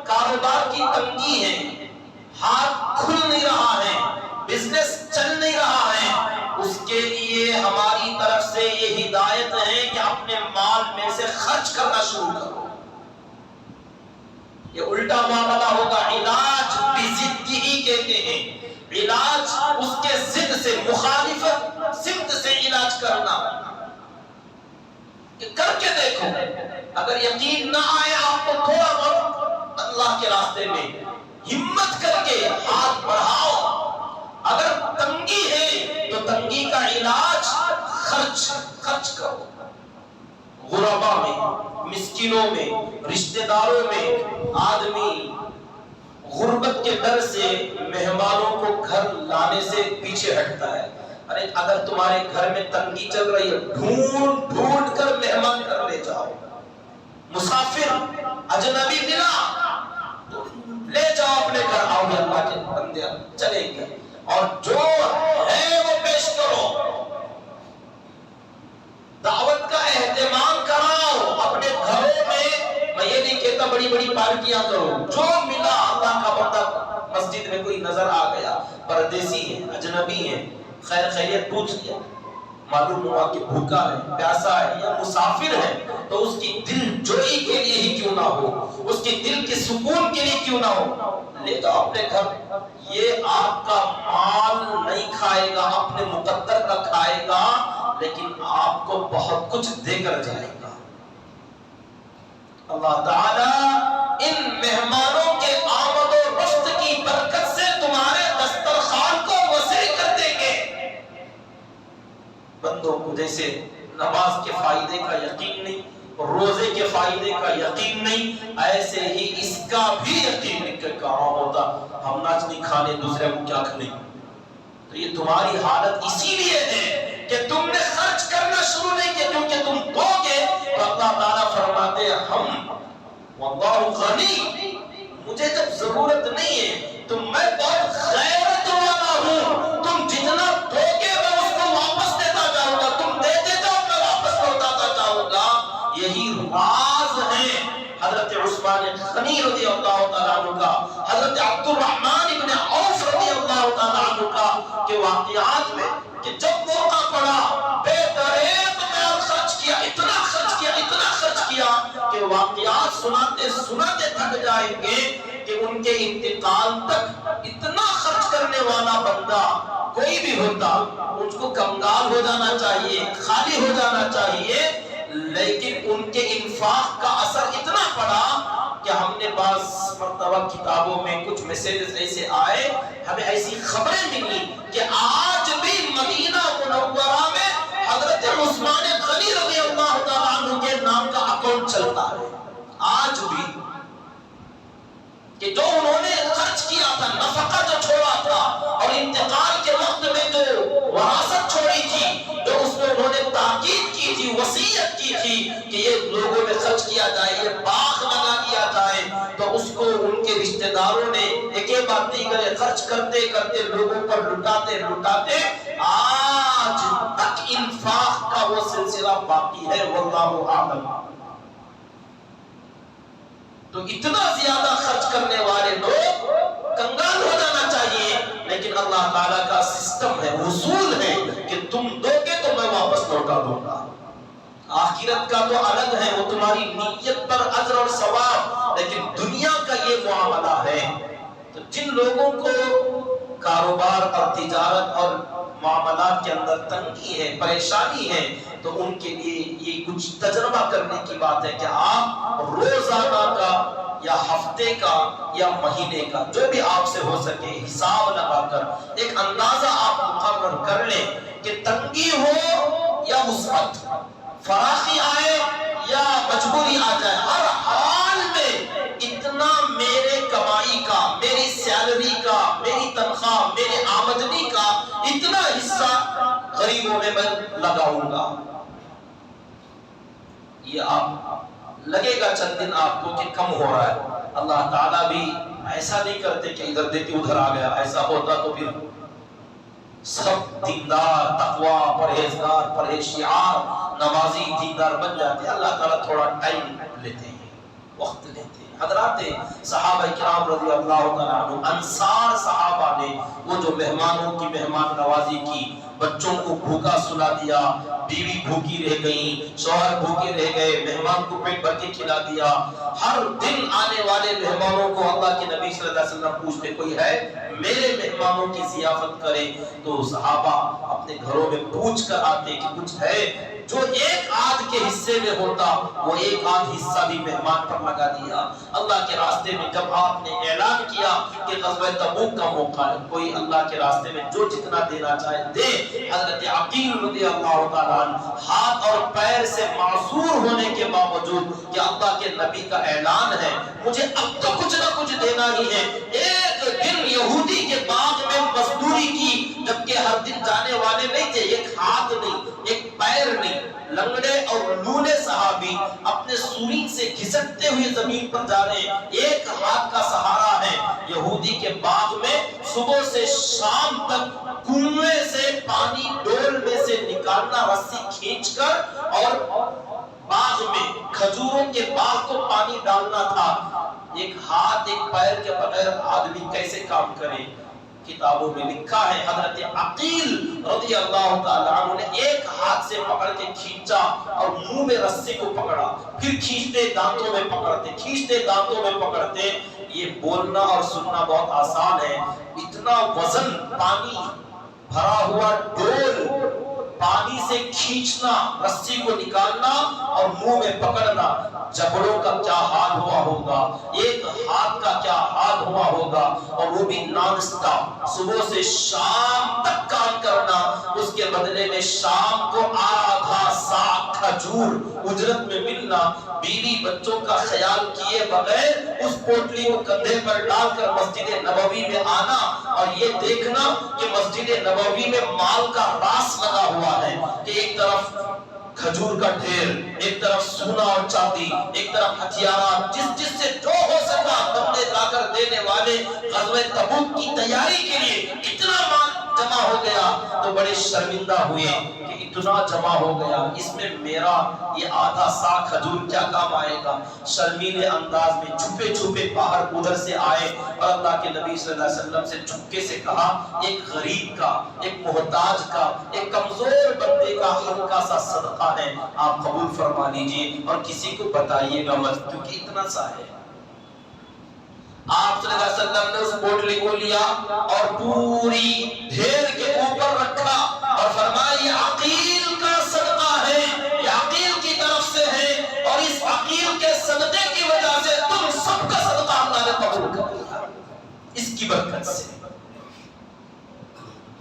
کاروبار کی تنگی ہے، ہاتھ کھل نہیں رہا ہے، بزنس چل نہیں رہا ہے، اس کے لیے ہماری طرف سے یہ ہدایت ہے کہ اپنے مال میں سے خرچ کرنا شروع کرو۔ یہ الٹا معاملہ ہوگا، علاج بضد ہی کہتے ہیں، علاج اس کے ضد سے، مخالفت سمت سے علاج کرنا۔ کہ کر کے دیکھو، اگر یقین نہ آئے آپ کو تھوڑا بہت اللہ کے راستے میں ہمت کر کے ہاتھ بڑھاؤ۔ اگر تنگی ہے تو تنگی کا علاج خرچ کرو، غربا میں، مسکینوں میں، رشتہ داروں میں۔ آدمی غربت کے ڈر سے مہمانوں کو گھر لانے سے پیچھے ہٹتا ہے۔ ارے اگر تمہارے گھر میں تنگی چل رہی ہے، ڈھونڈ کر مہمان گھر لے جاؤ۔ مسافر اجنبی ملا تو لے جاؤ اپنے گھر، آؤ اللہ کے بندے چلیں گے، اور جو ہے وہ پیش کرو، دعوت کا اہتمام کراؤ اپنے گھروں میں۔ میں یہ نہیں کہتا بڑی بڑی پارٹیاں کرو، جو ملا اللہ کا بندہ مسجد میں کوئی نظر آ گیا، پردیسی ہے، اجنبی ہے، خیر خیریت پوچھ لیا، معلوم ہوا کہ بھوکا ہے، پیاسا ہے یا مسافر ہے، تو اس کی دل جوئی کے لیے ہی کیوں نہ ہو، اس کی دل کے سکون کے لیے کیوں نہ ہو، لے جاؤ اپنے گھر۔ یہ آپ کا مال نہیں کھائے گا، اپنے مقدر کا کھائے گا، لیکن آپ کو بہت کچھ دے کر جائے گا۔ اللہ تعالیٰ ان مہمانوں کے آمد و رفت کی برکت سے تمہارے دسترخوان کو وسیع کر دیں گے۔ بندوں کو جیسے نماز کے فائدے کا یقین نہیں، روزے کے فائدے کا یقین نہیں، ایسے ہی اس کا بھی یقین نہیں کہ کہاں ہوتا ہم ناچ نہیں کھانے، دوسرے کو کیا کھانے۔ تو یہ تمہاری حالت اسی لیے ہے کہ تم نے خرچ کرنا شروع نہیں کیا، کیونکہ تم دو گے تو اللہ تعالیٰ فرماتے ہیں ہم واللہ غنی، مجھے جب ضرورت نہیں ہے تو میں بہت غیرت والا ہوں، تم جتنا دو گے میں اس کو واپس دیتا جاؤں گا، تم دیتے جاؤ میں واپس لوٹاتا جاؤں گا۔ یہی راز ہے حضرت عثمان غنی رضی اللہ تعالیٰ عنہ کا، حضرت عبد الرحمن ابن عوف رضی اللہ تعالیٰ عنہ کا، کہ واقعات میں کہ جب موقع پڑا بے دریغ مال خرچ کیا، اتنا خرچ کیا کہ واقعات سناتے تھک جائیں گے کہ ان کے انتقال تک اتنا خرچ کرنے والا بندہ کوئی بھی ہوتا اس کو کنگال ہو جانا چاہیے، خالی ہو جانا چاہیے، لیکن ان کے انفاق کا اثر اتنا پڑا کہ ہم نے بعض مرتبہ کتابوں میں کچھ میسیجز ایسے آئے، ہمیں ایسی خبریں ملی کہ آج بھی مدینہ منورہ میں حضرت عثمان غنی رضی اللہ تعالیٰ عنہ کے نام کا اکاؤنٹ چلتا ہے، آج بھی، کہ جو انہوں نے خرچ کیا تھا، نفقہ جو چھوڑا تھا، اور انتقال کے وقت میں جو وراثت چھوڑی تھی، جو اس میں انہوں نے تاکید کی تھی، وصیت کی کی تھی کہ یہ لوگوں میں خرچ کیا جائے، یہ باغ لگا دیا جائے، تو اس کو ان کے رشتہ داروں نے ایک بات نہیں کرے، خرچ کرتے کرتے لوگوں پر لٹاتے لٹاتے آج تک انفاق کا وہ سلسلہ باقی ہے، واللہ اعلم۔ تو اتنا زیادہ خرچ کرنے والے لوگ کنگال ہو جانا چاہیے، لیکن اللہ تعالیٰ کا سسٹم ہے، اصول ہے کہ تم دو گے تو میں واپس لوٹا دوں گا۔ آخرت کا تو الگ ہے، وہ تمہاری نیت پر اجر اور ثواب، لیکن دنیا کا یہ معاملہ ہے۔ تو جن لوگوں کو کاروبار اور تجارت اور معاملات کے اندر تنگی ہے، پریشانی ہے، تو ان کے لیے یہ کچھ تجربہ کرنے کی بات ہے کہ آپ روزانہ کا یا ہفتے کا یا مہینے کا جو بھی آپ سے ہو سکے حساب لگا کر ایک اندازہ آپ مقرر کر لیں کہ تنگی ہو یا وسعت، فراخی آئے یا مجبوری آ جائے، ہر حال میں اتنا میرے کمائی کا، میری سیلری کا، میری تنخواہ، میرے آمدنی کا اتنا حصہ غریبوں میں میں لگاؤں گا۔ یہ آپ لگے گا چند دن آپ کو کہ کم ہو رہا ہے، اللہ تعالیٰ بھی ایسا نہیں کرتے کہ ادھر دیتی ادھر آ گیا، ایسا ہوتا تو پھر سب دیندار، تقوی، پرہیزگار، پرہیزگار، نمازی دیندار بن جاتے ہیں۔ اللہ تعالیٰ تھوڑا ٹائم لیتے ہیں، وقت لیتے ہیں۔ حضرات صحابہ کرام رضی اللہ تعالیٰ عنہ، انصار صحابہ نے وہ جو مہمانوں کی مہمان نوازی کی، بچوں کو بھوکا سلا دیا، بیوی بھوکی رہ گئی، شوہر بھوکے رہ گئے، مہمان کو پیٹ بھر کے کھلا دیا۔ ہر دن آنے والے مہمانوں کو اللہ کے نبی صلی اللہ علیہ وسلم پوچھتے کوئی ہے میرے مہمانوں کی ضیافت کرے، تو صحابہ اپنے گھروں میں پوچھ کر آتے کہ کچھ ہے جو ایک آدھ کے حصے میں ہوتا، وہ ایک آدھ حصہ بھی مہمان پر لگا دیا۔ اللہ کے راستے میں جب آپ نے اعلان کیا کہ غزوہ تبوک کا موقع ہے، کوئی اللہ کے راستے میں جو جتنا دینا چاہے دے، حضرت عقیل رضی اللہ تعالیٰ عنہ ہاتھ اور پیر سے معذور ہونے کے باوجود کہ اللہ کے نبی کا اعلان ہے مجھے اب تو کچھ نہ کچھ دینا ہی ہے، ایک دن یہودی کے باغ میں مزدوری کی، جبکہ ہر دن جانے والے نہیں تھے، ایک ہاتھ نہیں، ایک پیر نہیں، لنگڑے اور لونے صحابی اپنے سوئی سے گھسٹتے ہوئے زمین پر جا رہے ہیں، ایک ہاتھ کا سہارا ہے۔ یہودی کے باغ میں صبح سے شام تک کنویں سے پانی ڈول میں سے نکالنا، رسی کھینچ کر، اور باغ میں کھجوروں کے باغ کو پانی ڈالنا تھا۔ ایک ہاتھ ایک پیر کے بغیر آدمی کیسے کام کرے؟ کتابوں میں لکھا ہے حضرت عقیل رضی اللہ تعالیٰ عنہ نے ایک ہاتھ سے پکڑ کے کھینچا اور منہ میں رسی کو پکڑا، پھر کھینچتے دانتوں میں پکڑتے، کھینچتے دانتوں میں پکڑتے۔ یہ بولنا اور سننا بہت آسان ہے، اتنا وزن پانی بھرا ہوا ڈول، پانی سے کھینچنا، رسی کو نکالنا اور منہ میں پکڑنا، جبڑوں کا کیا حال ہوا ہوگا، ایک ہاتھ کا کیا حال ہوا ہوگا، اور وہ بھی نان سٹاپ صبح سے شام تک کام کرنا، اس کے بدلے میں شام کو آدھا سا کھجور اجرت میں ملنا، بیوی بچوں کا خیال کیے بغیر اس پوٹلی کو کندھے پر ڈال کر مسجد نبوی میں آنا اور یہ دیکھنا کہ مسجد نبوی میں مال کا راس لگا ہوا ہے کہ ایک طرف کھجور کا ڈھیر، ایک طرف سونا اور چاندی، ایک طرف ہتھیارات، جس سے جو ہو سکا بندے لا کر دینے والے۔ غزوہ تبوک کی تیاری کے لیے اتنا مال جمع ہو گیا تو بڑے شرمندہ ہوئے کہ اتنا جمع ہو گیا، اس میں میرا یہ آدھا سا کھجور کیا کام آئے گا۔ شرمیلے انداز میں چھپے چھپے باہر ادھر سے آئے اور اللہ کے نبی صلی اللہ علیہ وسلم سے چھپکے سے کہا ایک غریب کا، ایک محتاج کا، ایک کمزور بندے کا ہلکا سا صدقہ ہے، آپ قبول فرما لیجئے اور کسی کو بتائیے گا مت، کیونکہ اتنا سا ہے۔ آپ صلی اللہ علیہ وسلم نے اس پوٹلی کو لیا اور پوری ڈھیر کے اوپر رکھا اور فرمایا یہ عقیل کا صدقہ ہے، یہ عقیل کی طرف سے ہے، اور اس عقیل کے صدقے کی وجہ سے تم سب کا صدقہ اللہ نے قبول کر لیا، اس کی برکت سے۔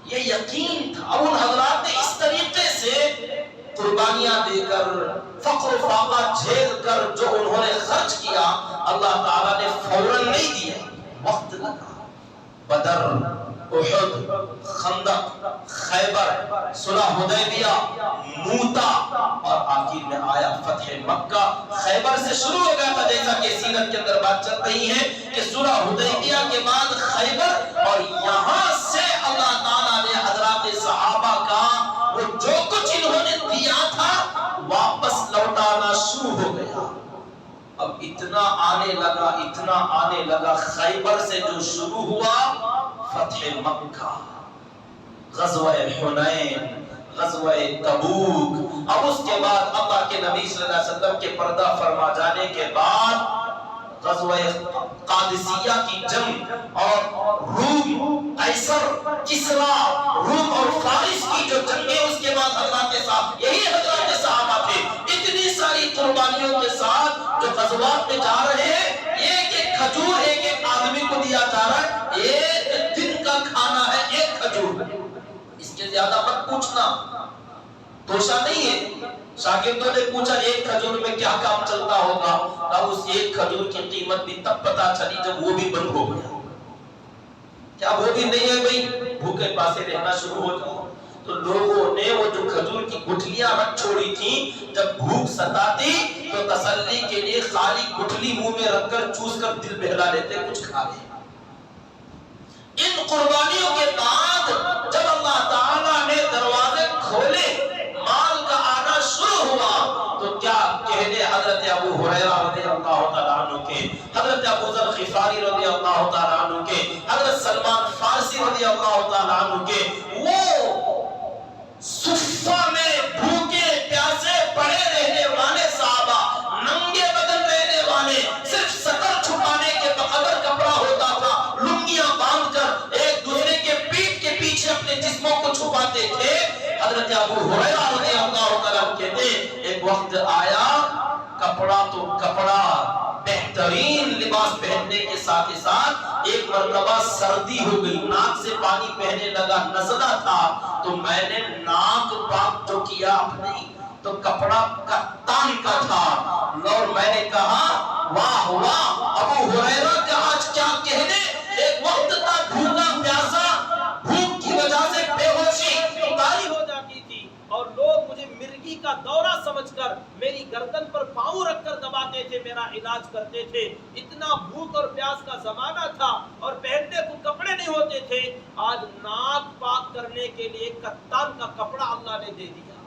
یہ یقین تھا۔ اب ان حضرات نے اس طریقے سے قربانیاں دے کر، فقر و فاقہ جھیل کر جو انہوں نے خرچ کیا، اللہ تعالیٰ نے فوراً نہیں دیا، وقت لگا۔ بدر احد، خندق، خیبر، صلح حدیبیہ، موتا، اور آخر میں آیا فتح مکہ۔ خیبر سے شروع ہو گیا تھا، جیسا کہ سیرت کے اندر بات چل رہی ہے کہ صلح حدیبیہ کے بعد خیبر، اور یہاں سے اللہ تعالیٰ نے حضرات صحابہ کا وہ جو کچھ انہوں نے دیا تھا واپس لوٹانا شروع ہو گیا۔ اب اتنا آنے لگا خیبر سے جو شروع ہوا فتح مکہ، غزوہ حنین، غزوہ تبوک، اب اس کے بعد اللہ کے نبی صلی اللہ علیہ وسلم کے پردہ فرما جانے کے بعد غزوہ قادسیہ کی جنگ، اور روم، قیصر، کسرا، روم اور فارس کی جو جنگیں، اس کے بعد اللہ کے ساتھ یہی حضرات صحابہ تھے، اتنی ساری قربانیوں کے ساتھ جو غزوات میں جا رہے ہیں، ایک ایک کھجور ایک ایک آدمی کو دیا جا رہا ہے، ایک دن کا کھانا ہے ایک کھجور، اس کے زیادہ مت پوچھنا، توشہ نہیں ہے۔ شاگردوں نے پوچھا ایک کھجور میں کیا کام چلتا ہوگا؟ اب اس ایک کھجور کی قیمت بھی تب پتا چلی جب وہ بھی بند ہو گیا۔ کیا وہ بھی نہیں ہے بھئی، بھوکے پاسے رہنا شروع ہو جاؤ؟ تو لوگوں نے وہ جو کھجور کی گٹھلیاں رکھ چھوڑی تھیں، جب بھوک ستاتی تو تسلی کے لیے خالی گٹھلی منہ میں رکھ کر چوس کر دل بہلا لیتے، کچھ کھا لے۔ ان قربانیوں کے بعد جب اللہ تعالیٰ نے دروازے کھولے، مال کا آنا شروع ہوا، تو کیا کہنے حضرت ابو ہریرہ رضی اللہ تعالیٰ عنہ کے، حضرت ابو ذر غفاری رضی اللہ تعالیٰ عنہ کے، حضرت سلمان فارسی رضی اللہ تعالیٰ عنہ کے، وہ صفہ میں بھوکے پیاسے پڑے رہنے والے صحابہ، ننگے بدن رہنے والے، صرف سطر چھپانے کے بقدر کپڑا ہوتا تھا، لنگیاں باندھ کر ایک دوسرے کے پیٹ کے پیچھے اپنے جسموں کو چھپاتے تھے۔ حضرت ابو ہریرہ رضی اللہ تعالیٰ کہتے ایک وقت آیا، کپڑا تو کپڑا، بہترین لباس پہننے کے ساتھ ساتھ ایک مرتبہ سردی ہو گئی، ناک سے پانی بہنے لگا، نزلہ تھا، تو میں نے ناک پاک تو کیا اپنی، تو کپڑا کتان کا تھا، اور میں نے کہا واہ واہ ابو ہریرہ کا آج کیا کہنے، ایک وقت تھا بھوکا پیاسا، بھوک کی وجہ سے بے ہوشی تاری ہو جاتی تھی، اور لوگ مجھے مرگی کا دورہ سمجھ کر میری گردن پر پاؤں رکھ کر دباتے تھے، میرا علاج کرتے تھے، اتنا بھوک اور پیاس کا زمانہ تھا، اور پہننے کو کپڑے نہیں ہوتے تھے، آج ناک پاک کرنے کے لیے کتان کا کپڑا اللہ نے دے دیا۔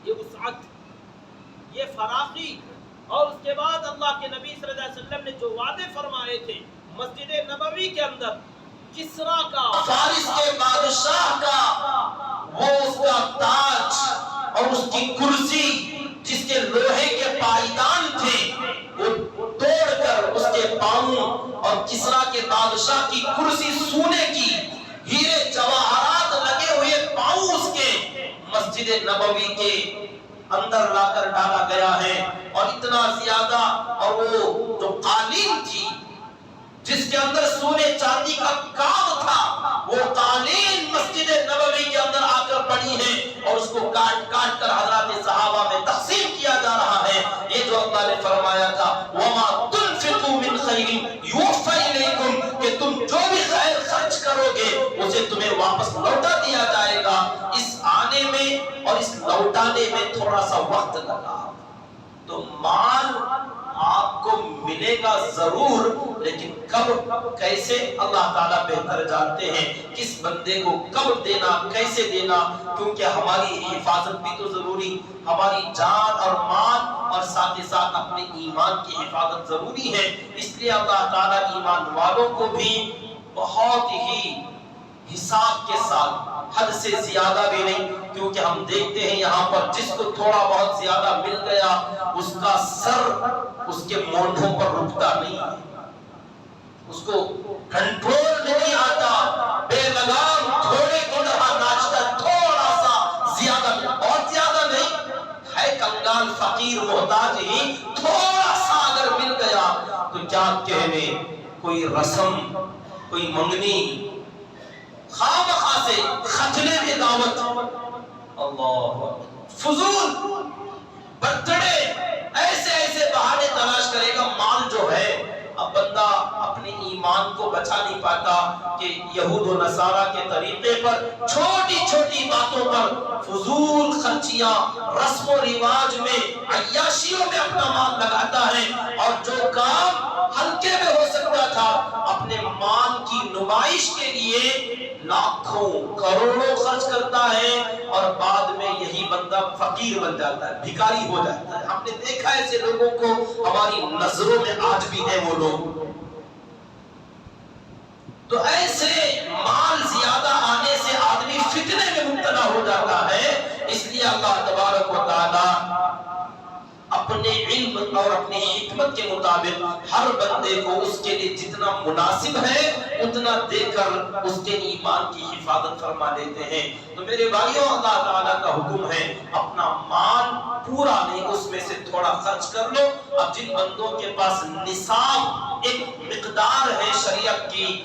یہ وسعت، یہ فراخی، اور اس کے بعد اللہ کے نبی صلی اللہ علیہ وسلم نے جو وعدے فرمائے تھے مسجد نبوی کے اندر، کسرا کا، فارس کے بادشاہ کا وہ اس کا تاج اور اس کی کرسی جس کے لوہے کے پائیدان تھے وہ توڑ کر اس کے پاؤں، اور کسرا کے بادشاہ کی کرسی سونے کی، ہیرے جواہرات لگے ہوئے پاؤں اس کے مسجد نبوی کے اندر لا کر ڈالا گیا ہے، اور اتنا زیادہ، اور وہ جو قالین تھی جس کے اندر سونے چاندی کا کام تھا، وہ قالین مسجد نبوی کے اندر آ کر پڑی ہے، اور اس کو کاٹ کاٹ کر حضرات صحابہ میں تقسیم کیا جا رہا ہے۔ یہ جو اللہ نے فرمایا تھا وَمَا تُنْفِقُوا مِنْ خَيْرٍ يُوَفَّ إِلَيْكُمْ، کہ تم جو بھی خیر خرچ کرو گے اسے تمہیں واپس لوٹا دیا جائے گا۔ اس آنے میں اور اس لوٹانے میں تھوڑا سا وقت لگا، تو مال آپ کو ملے گا ضرور، لیکن کب کیسے اللہ تعالیٰ بہتر جانتے ہیں، کس بندے کو کب دینا، کیسے دینا، کیونکہ ہماری حفاظت بھی تو ضروری، ہماری جان اور مال اور ساتھ ہی ساتھ اپنے ایمان کی حفاظت ضروری ہے۔ اس لیے اللہ تعالیٰ ایمان والوں کو بھی بہت ہی حساب کے ساتھ، حد سے زیادہ بھی نہیں، کیونکہ ہم دیکھتے ہیں یہاں پر جس کو تھوڑا بہت زیادہ مل گیا اس کا سر اس کے مونڈھوں پر رکتا نہیں ہے، اس کو کنٹرول نہیں آتا، بے لگام گھوڑے کی طرح ناچتا، تھوڑا سا زیادہ، بہت زیادہ نہیں ہے، کنگال فقیر محتاج ہی تھوڑا سا اگر مل گیا تو کیا کہنے، کوئی رسم، کوئی منگنی، خواہ سے ختنے میں دعوت، اللہ فضول برتھڈے، ایسے ایسے بہانے تلاش کرے گا۔ مال جو ہے اب بندہ اپنے اپنے ایمان کو بچا نہیں پاتا کہ یہود و نصارہ کے طریقے پر چھوٹی چھوٹی باتوں پر فضول خرچیاں، رسم و رواج میں، عیاشیوں میں اپنا مال لگاتا ہے، اور جو کام ہلکے میں ہو سکتا تھا اپنے مال کی نمائش کے لیے لاکھوں کروڑوں خرچ کرتا ہے، اور بعد میں یہی بندہ فقیر بن جاتا ہے، بھکاری ہو جاتا ہے۔ ہم نے دیکھا ایسے لوگوں کو، ہماری نظروں میں آج بھی ہیں وہ لوگ۔ تو ایسے مال زیادہ آنے سے آدمی فتنے میں مبتلا ہو جاتا ہے۔ اس لیے اللہ تبارک و تعالی اپنے علم اور اپنی حکمت کے مطابق ہر بندے کو اس کے لیے جتنا مناسب ہے اتنا دے کر اس کے ایمان کی حفاظت فرما لیتے ہیں۔ تو میرے بھائیوں، اللہ تعالیٰ کا حکم ہے اپنا مال پورا نہیں، اس میں سے تھوڑا خرچ کر لو۔ اب جن بندوں کے پاس نصاب ایک مقدار ہے شریعت کی،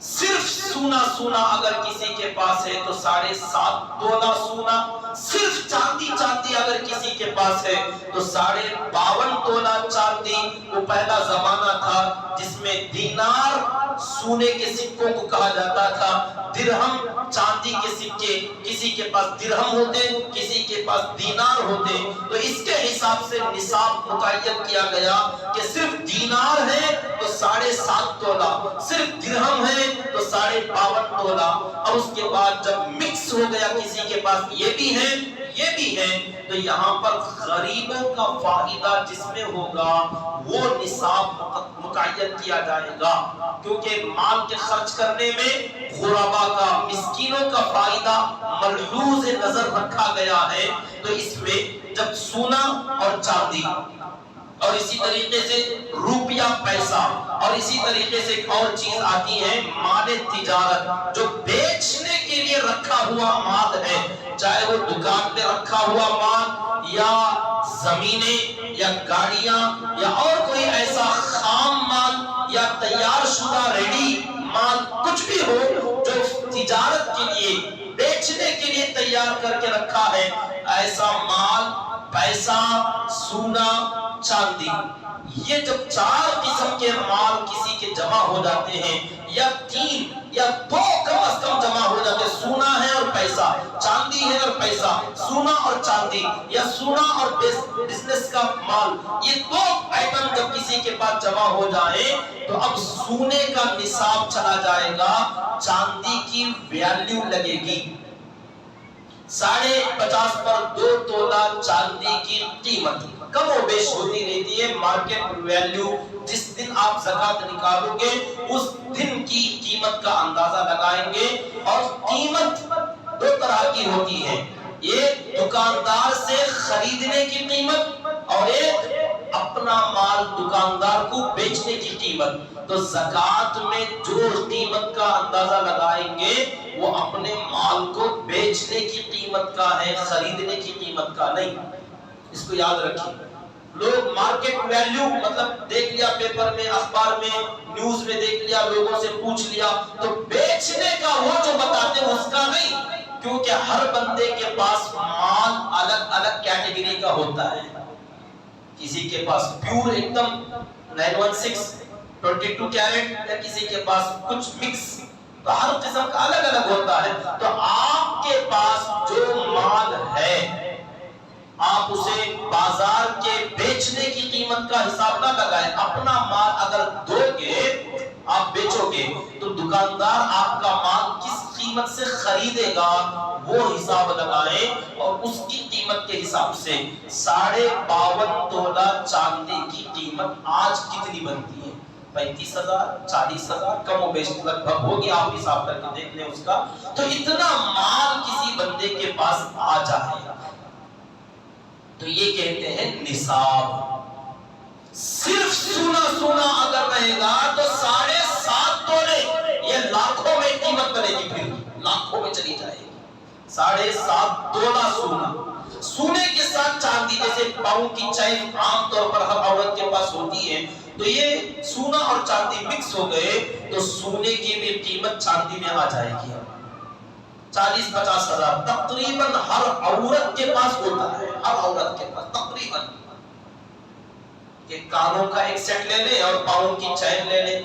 صرف سونا سونا اگر کسی کے پاس ہے تو 7.5 تولہ سونا، صرف چاندی چاندی اگر کسی کے پاس ہے تو 52.5 تولہ چاندی۔ وہ پہلا زمانہ تھا جس میں دینار سونے کے سکوں کو کہا جاتا تھا، درہم چاندی کے سکے، کسی کے پاس درہم ہوتے کسی کے پاس دینار ہوتے۔ تو اس کے حساب سے نصاب متعین کیا گیا کہ صرف دینار ہے تو 7.5 تولہ، صرف درہم ہے تو 52.5 تولہ۔ اور اس کے بعد جب مکس ہو گیا کسی کے پاس یہ بھی ہے یہ بھی ہے، تو یہاں پر غریبوں کا فائدہ جس میں ہوگا وہ نصاب متعین کیا جائے گا، کیونکہ مال کے خرچ کرنے میں غربا کا، مسکینوں کا فائدہ ملحوظ نظر رکھا گیا ہے۔ تو اس میں جب سونا اور چاندی، اور اسی طریقے سے روپیہ پیسہ، اور اسی طریقے سے ایک اور چیز آتی ہے مال تجارت، جو بیچنے کے لیے رکھا ہوا مال ہے، چاہے وہ دکان پہ رکھا ہوا مال یا زمینیں یا گاڑیاں یا اور کوئی ایسا خام مال یا تیار شدہ ریڈی مال، کچھ بھی ہو جو تجارت کے لیے، بیچنے کے لیے تیار کر کے رکھا ہے، ایسا مال، پیسہ، سونا، چاندی، یہ جب 4 قسم کے مال کسی کے جمع ہو جاتے ہیں، یا 3 یا 2 کم از کم جمع ہو جاتے ہیں، سونا ہے اور پیسہ، چاندی ہے اور پیسہ، سونا اور چاندی، یا سونا اور بزنس کا مال، یہ 2 آئٹم جب کسی کے پاس جمع ہو جائے تو اب سونے کا نصاب چلا جائے گا، چاندی کی ویلیو لگے گی 50.5 پر 2 تولہ چاندی کی قیمت کم و بیش ہوتی رہتی ہے۔ مارکیٹ ویلیو جس دن آپ زکوٰۃ نکالو گے اس دن کی قیمت کا اندازہ لگائیں گے، اور قیمت 2 طرح کی ہوتی ہے، ایک دکاندار سے خریدنے کی قیمت اور ایک اپنا مال دکاندار کو بیچنے کی قیمت۔ تو زکوٰۃ میں جو قیمت کا اندازہ لگائیں گے وہ اپنے مال کو بیچنے کی قیمت کا ہے، خریدنے کی قیمت کا نہیں۔ اس کو یاد رکھیں، لوگ مارکیٹ ویلیو مطلب دیکھ لیا پیپر میں، اخبار میں، نیوز میں دیکھ لیا، لوگوں سے پوچھ لیا، تو بیچنے کا وہ جو بتاتے ہیں اس کا نہیں، کیونکہ ہر بندے کے پاس مال الگ الگ کیٹیگری کا ہوتا ہے۔ کسی کے پاس پیور ایک دم 916 22 کیرٹ، یا کسی کے پاس کچھ مکس، تو ہر قسم کا الگ الگ ہوتا ہے۔ تو آپ کے پاس جو مال ہے آپ اسے بازار کے بیچنے کی قیمت کا حساب نہ لگائیں، اپنا مال اگر دو گے، آپ بیچو گے تو دکاندار آپ کا مال کس قیمت سے خریدے گا وہ حساب لگائیں، اور اس کی قیمت کے حساب سے 52.5 تولہ چاندی کی قیمت آج کتنی بنتی ہے؟ 35,000 40,000 کم و بیش لگ بھگ ہوگی، آپ حساب کر کے دیکھ لیں اس کا۔ تو اتنا مال کسی بندے کے پاس آ جائے تو یہ کہتے ہیں نصاب۔ صرف سونا سونا اگر رہے گا تو 7.5 تولے، یہ لاکھوں میں قیمت بنے گی، پھر لاکھوں میں چلی جائے گی۔ 7.5 تولہ سونا، سونے کے ساتھ چاندی، جیسے پاؤں کی چین عام طور پر ہر عورت کے پاس ہوتی ہے، تو یہ سونا اور چاندی مکس ہو گئے تو سونے کی بھی قیمت چاندی میں آ جائے گی۔ 40-50 ہزار تقریباً ہر عورت کے پاس ہوتا ہے، ہر عورت کے پاس تقریباً، کہ کانوں کا ایک سیٹ لے لیں اور پاؤں کی چین لے لیں،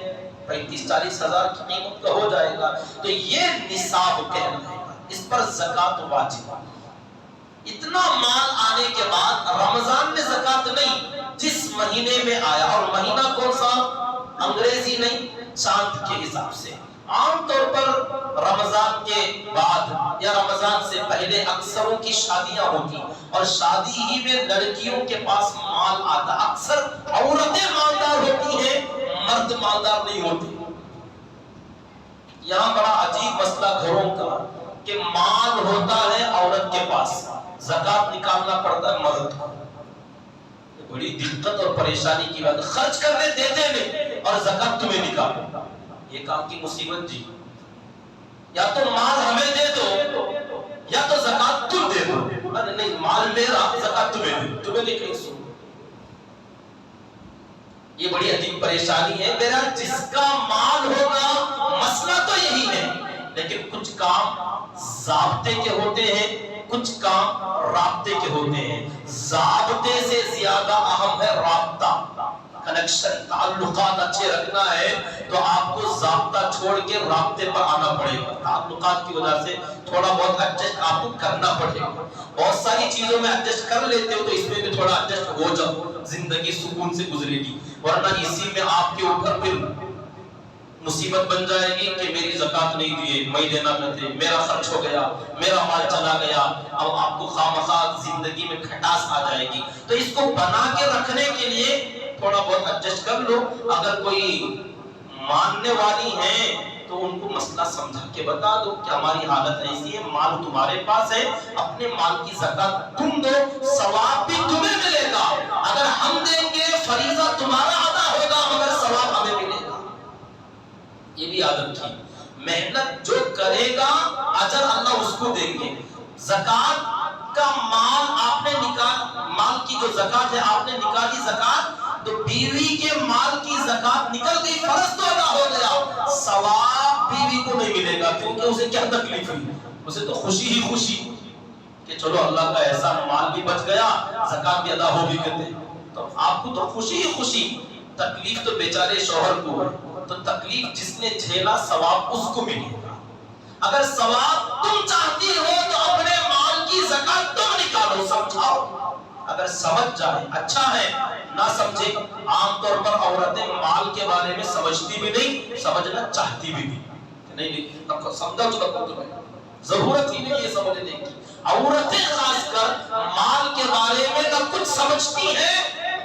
35-40 ہزار کی قیمت کا ہو جائے گا تو یہ نصاب کہلائے گا، اس پر زکات واجب ہے۔ اتنا مال آنے کے بعد رمضان میں زکات نہیں، جس مہینے میں آیا، اور مہینہ کون سا؟ انگریزی نہیں، چاند کے حساب سے۔ عام طور پر رمضان کے بعد یا رمضان سے پہلے اکثروں کی شادیاں ہوتی اور شادی ہی میں لڑکیوں کے پاس مال آتا۔ اکثر عورتیں مالدار ہوتی ہیں، مرد مالدار نہیں ہوتے۔ یہاں بڑا عجیب مسئلہ گھروں کا کہ مال ہوتا ہے عورت کے پاس، زکات نکالنا پڑتا ہے مرد کو۔ بڑی دقت اور پریشانی کی بات، خرچ کرنے دیتے نہیں اور زکات تمہیں نکالو، یہ کام کی مصیبت جی۔ یا تو مال ہمیں دے دو یا تو زکات تم دے دو۔ نہیں، مال میرا، زکات تمہیں دے دو، تمہیں نہیں کہیں سو۔ یہ بڑی عجیب پریشانی ہے۔ میرا جس کا مال ہوگا، مسئلہ تو یہی ہے، لیکن کچھ کام ضابطے کے ہوتے ہیں، کچھ کام رابطے کے ہوتے ہیں۔ ضابطے سے زیادہ اہم ہے رابطہ، کنیکشن، تعلقات اچھے رکھنا ہے تو آپ کو ضابطہ چھوڑ کے رابطے پر آنا پڑے گا۔ تعلقات کی وجہ سے تھوڑا بہت ایڈجسٹ آپ کو کرنا پڑے گا۔ بہت ساری چیزوں میں ایڈجسٹ کر لیتے ہو تو اس میں بھی تھوڑا ایڈجسٹ ہو جاؤ، زندگی سکون سے گزرے گی، ورنہ اسی میں آپ کے اوپر پھر مصیبت بن جائے گی کہ میری زکات نہیں دیے، میں دینا نہ تھے، میرا خرچ ہو گیا، میرا مال چلا گیا۔ اب آپ کو خواہ زندگی میں کھٹاس آ جائے گی۔ تو اس کو بنا کے رکھنے کے لیے تھوڑا بہت ایڈجسٹ کر لو۔ اگر کوئی ماننے والی ہیں تو ان کو مسئلہ سمجھا کے بتا دو کہ ہماری حالت ایسی ہے، مال تمہارے پاس ہے، اپنے مال کی زکات تم دو، ثواب بھی تمہیں ملے گا۔ اگر ہم دیں گے فریضہ تمہارا ادا ہوگا مگر ثواب ہمیں ملے گا۔ یہ بھی عادت تھی، محنت جو کرے گا اجر اللہ اس کو دیں گے۔ زکات کا مال آپ نے مال کی جو زکات ہے آپ نے نکالی زکات، تو بیوی کے مال کی زکات نکل گئی، فرض تو ادا ہو گیا، ثواب بیوی کو نہیں ملے گا، کیونکہ اسے کیا تکلیف ہوئی، اسے تو خوشی ہی خوشی کہ چلو اللہ کا ایسا مال بھی بچ گیا، زکات بھی ادا ہو گئی کہتے ہیں۔ تو آپ کو تو خوشی ہی خوشی، تکلیف تو بیچارے شوہر کو ہے، تو تکلیف جس نے جھیلا ثواب اس کو ملے گا۔ اگر ثواب تم چاہتی ہو تو اپنے مال کی زکات تم نکالو، سمجھاؤ۔ اگر سمجھ جائے اچھا ہے، نہ سمجھے، عام طور پر عورتیں مال کے بارے میں سمجھتی بھی نہیں، سمجھنا چاہتی بھی نہیں، سمجھا تمہیں ضرورت ہی نہیں یہ سمجھنے کی۔ عورتیں خاص کر مال کے بارے میں نہ کچھ سمجھتی ہیں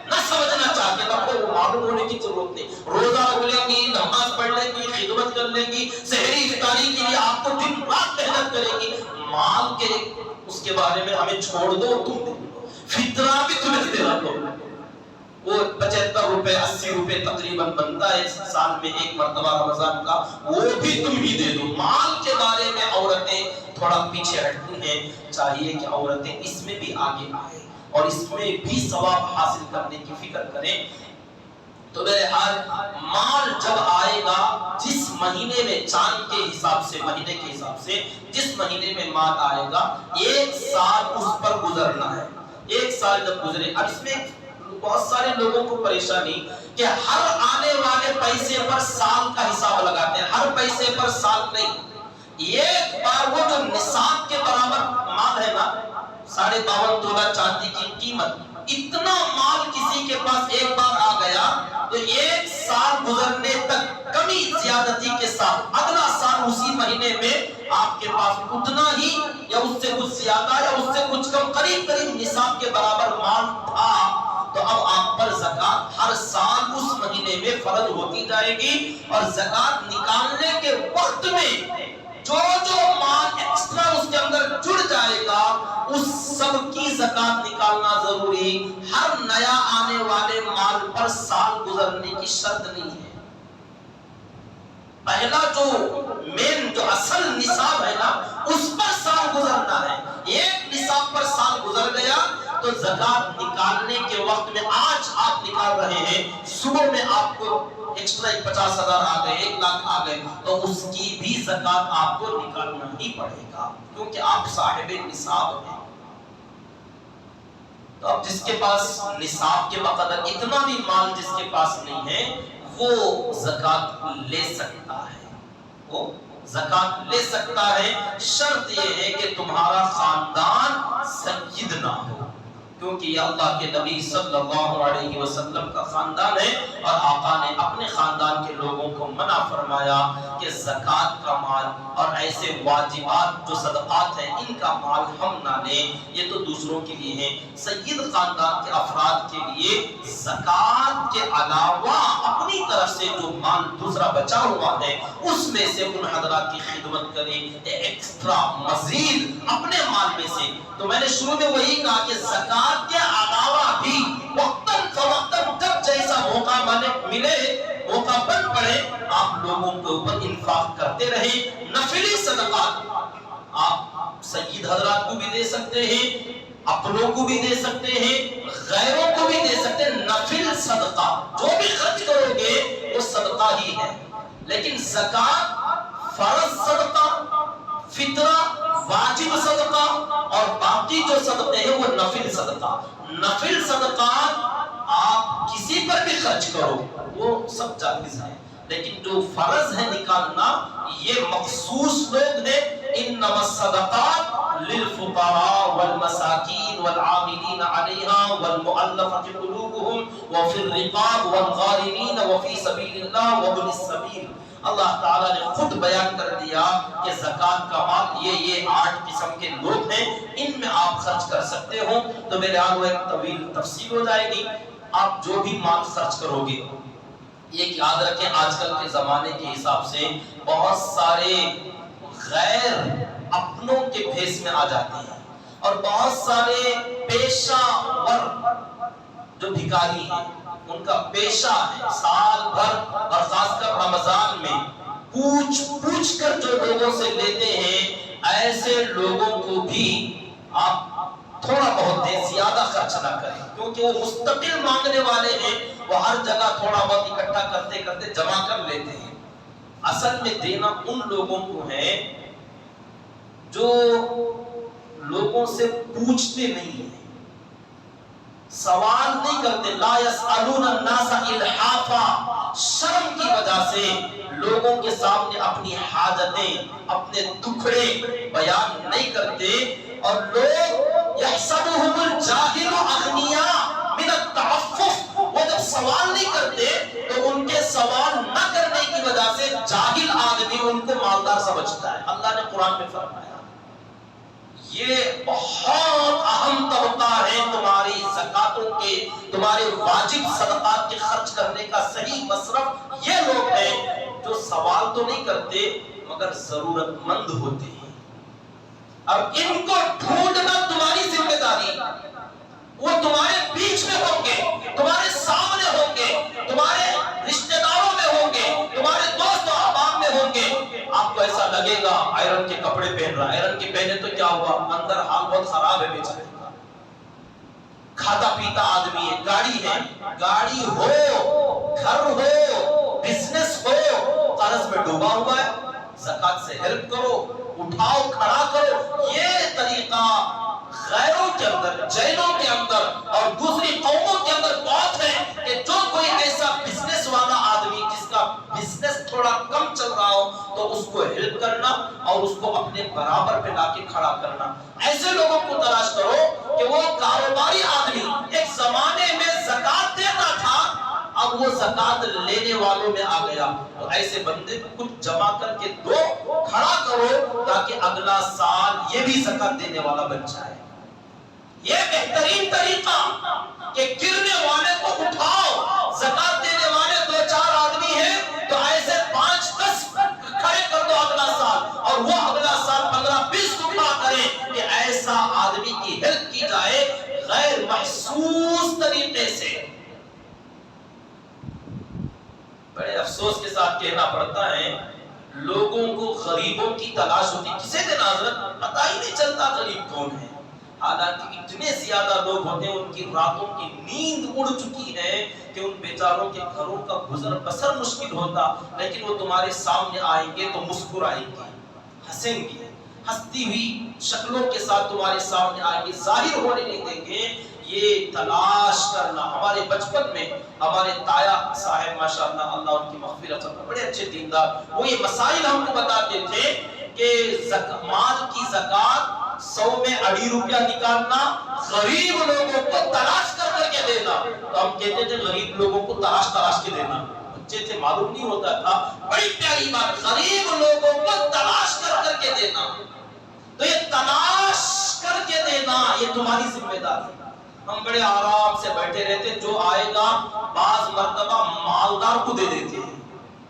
نہ سمجھنا چاہتے، تو معلوم ہونے کی ضرورت نہیں۔ روزہ رکھ لیں گی، نماز پڑھ لیں گی، خدمت کر لیں گی، سحری افطاری کے لیے آپ کو دن رات محنت کریں گی، مال کے اس کے بارے میں ہمیں چھوڑ دو، تم دے دو، فطرہ بھی تمہیں دینا دو۔ وہ 75 روپے 80 روپے تقریباً بنتا ہے سال میں ایک مرتبہ رمضان کا، وہ بھی تم ہی دے دو۔ مال کے بارے میں عورتیں تھوڑا پیچھے ہٹتی ہیں، چاہیے کہ عورتیں اس میں بھی آگے آئیں اور اس میں بھی ثواب حاصل کرنے کی فکر کریں۔ تو بہرحال مال جب آئے گا، جس مہینے میں چاند کے حساب سے، مہینے کے حساب سے جس مہینے میں مال آئے گا، ایک سال اس پر گزرنا ہے۔ ایک سال جب گزرے، اب اس میں بہت سارے لوگوں کو پریشانی کہ ہر آنے والے پیسے پر سال کا حساب لگاتے ہیں، ہر پیسے پر سال نہیں۔ ایک بار وہ جو نصاب کے برابر مال ہے نا، 52.5 تولہ چاندی کی قیمت، اتنا مال کسی کے پاس ایک بار آ گیا تو ایک سال گزرنے تک کمی زیادتی کے ساتھ اگلا سال اسی مہینے میں آپ کے پاس اتنا ہی یا اس سے کچھ زیادہ یا اس سے کچھ کم، قریب قریب نصاب کے برابر مال تھا، تو اب آپ پر زکات ہر سال اس مہینے میں فرض ہوتی جائے گی۔ اور زکات نکالنے کے وقت میں جو جو مال ایکسٹرا اس کے اندر جڑ جائے گا، اس سب کی زکات نکالنا ضروری۔ ہر نیا آنے والے مال پر سال گزرنے کی شرط نہیں ہے۔ پہلا جو مین جو اصل نصاب ہے نا، اس پر سال گزرنا ہے۔ ایک نصاب پر سال گزر گیا تو زکات نکالنے کے وقت میں، آج آپ نکال رہے ہیں، صبح میں آپ کو ایکسٹرا 50,000 آ گئے، 1 لاکھ آ گئے، تو اس کی بھی زکات آپ کو نکالنا ہی پڑے گا، کیونکہ آپ صاحب نصاب ہیں۔ تو اب جس کے پاس نصاب کے بقدر اتنا بھی مال جس کے پاس نہیں ہے، وہ زکات لے سکتا ہے، وہ زکات لے سکتا ہے، شرط یہ ہے کہ تمہارا خاندان سید نہ ہو، کیونکہ یہ اللہ کے نبی صلی اللہ علیہ وسلم کا خاندان ہے، اور آقا نے اپنے خاندان کے لوگوں کو منع فرمایا کہ زکات کا مال اور ایسے واجبات جو صدقات ہیں ان کا مال ہم نہ لیں، یہ تو دوسروں کے لیے ہے۔ سید خاندان کے افراد کے لیے زکات کے علاوہ اپنی طرف سے جو مال دوسرا بچا ہوا ہے اس میں سے ان حضرات کی خدمت کریں، ایکسٹرا مزید اپنے مال میں سے۔ تو میں نے شروع میں وہی کہا کہ زکات کے علاوہ بھی وقتاً فوقتاً جب جیسا موقع ملے، موقع بن پڑے، آپ لوگوں کے اوپر انفاق کرتے رہیں۔ نفلی صدقات آپ سید حضرات کو بھی دے سکتے ہیں، اپنوں کو بھی دے سکتے ہیں، غیروں کو بھی دے سکتے ہیں۔ نفل صدقہ جو بھی خرچ کرو گے وہ صدقہ ہی ہے، لیکن زکات فرض صدقہ، فطرہ واجب صدقہ، اور باقی جو صدقے ہیں وہ نفل صدقہ۔ نفل صدقات آپ کسی پر بھی خرچ کرو وہ سب جائز ہے، لیکن جو فرض ہے نکالنا یہ مخصوص لوگ ہیں۔ انما الصدقات للفقراء والمساکین والعاملین علیہا والمؤلفۃ قلوبہم وفی الرقاب والغارمین وفی سبیل اللہ وابن السبیل۔ اللہ تعالیٰ نے خود بیان کر دیا کہ زکات کا مال یہ 8 قسم کے لوگ ہیں، ان میں آپ خرچ کر سکتے ہو۔ تو میرے آگے ایک طویل تفصیل ہو جائے گی۔ آپ جو بھی مال خرچ کرو گے، یہ یاد رکھیں آج کل کے زمانے کے حساب سے بہت سارے غیر اپنوں کے بھیس میں آ جاتے ہیں، اور بہت سارے پیشہ ور جو بھکاری ہیں ان کا پیشہ ہے سال بھر اور خاص کر رمضان میں پوچھ کر جو لوگوں سے لیتے ہیں، ایسے لوگوں کو بھی آپ تھوڑا بہت دیں، زیادہ خرچ نہ کریں، کیونکہ وہ مستقل مانگنے والے ہیں، وہ ہر جگہ تھوڑا بہت اکٹھا کرتے کرتے جمع کر لیتے ہیں۔ اصل میں دینا ان لوگوں کو ہے جو لوگوں سے پوچھتے نہیں ہیں، سوال نہیں کرتے، لا یسألون الناس الحافا، شرم کی وجہ سے لوگوں کے سامنے اپنی حاجتیں، اپنے دکھڑے بیان نہیں کرتے، اور لوگ یحسبهم الجاہل اغنیاء من التعفف، وہ جب سوال نہیں کرتے تو ان کے سوال نہ کرنے کی وجہ سے جاہل آدمی ان کو مالدار سمجھتا ہے۔ اللہ نے قرآن میں فرمایا یہ بہت اہم طبقہ ہے تمہاری زکاتوں کے، تمہارے واجب صدقات کے خرچ کرنے کا صحیح مصرف یہ لوگ ہیں جو سوال تو نہیں کرتے مگر ضرورت مند ہوتے ہیں۔ اب ان کو ڈھونڈنا تمہاری ذمہ داری، وہ تمہارے بیچ میں ہوں گے، تمہارے سامنے ہوں گے، تمہارے رشتہ داروں میں ہوں گے، تمہارے دوست و احباب میں ہوں گے۔ آپ کو ایسا لگے گا آئرن کے کپڑے پہن رہا ہے، آئرن کے پہنے تو کیا ہوا، اندر حال بہت خراب ہے بیچارے کا، کھاتا پیتا آدمی ہے، گاڑی ہے، گاڑی ہو، گھر ہو، بزنس ہو، قرض میں ڈوبا ہوا ہے، زکات سے ہیلپ کرو، اٹھاؤ کھڑا کرو۔ یہ طریقہ غیروں کے اندر، جینوں کے اندر اور دوسری قوموں کے اندر بہت ہے کہ جو کوئی ایسا بزنس والا آدمی جس کا بزنس تھوڑا کم چل رہا ہو تو اس کو ہیلپ کرنا اور اس کو اپنے برابر پہ لا کے کھڑا کرنا۔ ایسے لوگوں کو تلاش کرو کہ وہ کاروباری آدمی ایک زمانے میں زکات دیتا تھا، اب وہ زکات لینے والوں میں آ گیا، تو ایسے بندے کو کچھ جمع کر کے دو، کھڑا کرو تاکہ اگلا سال یہ بھی زکات دینے والا بن جائے۔ یہ بہترین طریقہ کہ گرنے والے کو اٹھاؤ، زکات دینے والے 2-4 آدمی ہیں تو ایسے 5-10 کھڑے کر دو اگلا سال، اور وہ اگلا سال 15-20 اٹھا کرے کہ ایسا آدمی کی ہیلپ کی جائے غیر محسوس طریقے سے۔ بڑے افسوس کے ساتھ کہنا پڑتا ہے لوگوں کو غریبوں کی تلاش ہوتی، کسے دن حضرت پتہ ہی نہیں چلتا غریب کون ہے، حالانکہ اتنے زیادہ لوگ ہوتے ہیں ان کی راتوں کی نیند اڑ چکی ہے کہ ان بیچاروں کے گھروں کا گزر بسر مشکل ہوتا، لیکن وہ تمہارے سامنے آئیں گے تو مسکرائیں گے، ہنسیں گے، ہنستی ہوئی شکلوں کے ساتھ تمہارے سامنے آئیں گے، ظاہر ہونے نہیں دیں گے۔ یہ تلاش کرنا، ہمارے بچپن میں ہمارے تایا صاحب ماشاءاللہ اللہ ان کی مغفرت کرے، بڑے اچھے دیندار، وہ یہ مسائل ہم کو بتاتے تھے کہ مال کی زکات 100 میں 2.5 روپیہ نکالنا، غریب لوگوں کو تلاش کر کے دینا. تو ہم کہتے تھے غریب لوگوں کو تلاش کے دینا، بچے تھے معلوم نہیں ہوتا تھا. بڑی پیاری بات، غریب لوگوں کو تلاش کر کے دینا. تو یہ تلاش کر کے دینا یہ تمہاری ذمہ داری ہے. ہم بڑے آرام سے بیٹھے رہتے، جو آئے گا بعض مرتبہ مالدار کو دے دیتے ہیں.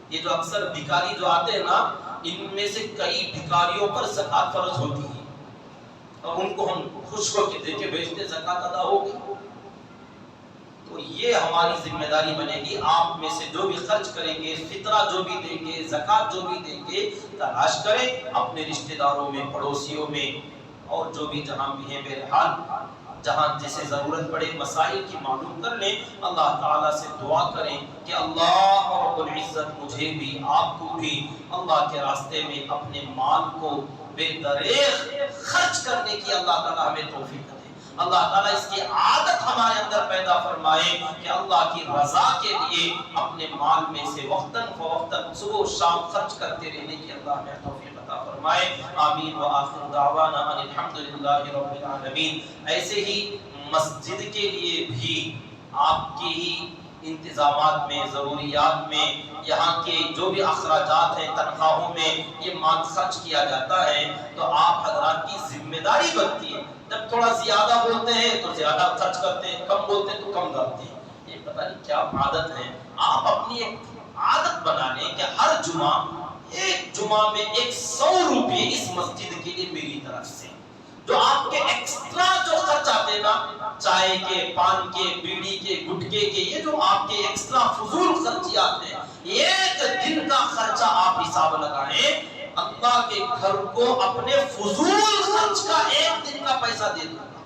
یہ جو اکثر بھکاری جو آتے ہیں نا، ان میں سے کئی بھکاریوں پر زکات فرض ہوتی ہے اور ان کو ہم خوش ہو کے دے کے بھیجتے، زکات ادا ہوگی. تو یہ ہماری ذمہ داری بنے گی. آپ میں سے جو بھی خرچ کریں گے، فطرہ جو بھی دیں گے، زکات جو بھی دیں گے، تلاش کریں اپنے رشتہ داروں میں، پڑوسیوں میں، اور جو بھی جہاں بھی ہیں. بہرحال جہاں جسے ضرورت پڑے مسائل کی معلوم کر لیں. اللہ تعالیٰ سے دعا کریں کہ اللہ رب العزت مجھے بھی آپ کو بھی اللہ کے راستے میں اپنے مال کو بے دریغ خرچ کرنے کی اللہ تعالیٰ ہمیں توفیق دے. اللہ تعالیٰ اس کی عادت ہمارے اندر پیدا فرمائے کہ اللہ کی رضا کے لیے اپنے مال میں سے وقتاً فوقتاً صبح و شام خرچ کرتے رہنے کی اللہ ہمیں توفیق عطا فرمائے. آمین. وآخر دعوانا ان الحمدللہ رب العالمین. ایسے ہی مسجد کے لیے بھی آپ کی ہی انتظامات میں، ضروریات میں، یہاں کے جو بھی اخراجات ہیں، تنخواہوں میں یہ مال خرچ کیا جاتا ہے. تو آپ حضرات کی ذمہ داری بنتی ہے، جب تھوڑا زیادہ بولتے ہیں تو زیادہ خرچ کرتے ہیں، کم بولتے ہیں تو کم ڈالتے ہیں. یہ پتہ نہیں کیا عادت ہے. آپ اپنی ایک عادت بنا لیں کہ ہر جمعہ ایک جمعہ میں 100 روپے اس مسجد کے لیے میری طرف سے، جو آپ کے ایکسٹرا جو خرچ آتے ہیں نا، چائے کے، پان کے، بیڑی کے، گٹکے کے، یہ جو آپ کے ایکسٹرا فضول خرچیات ہیں، ایک دن کا خرچہ آپ حساب لگائیں. اللہ کے گھر کو اپنے فضول خرچ کا ایک دن کا پیسہ دے دوں گا.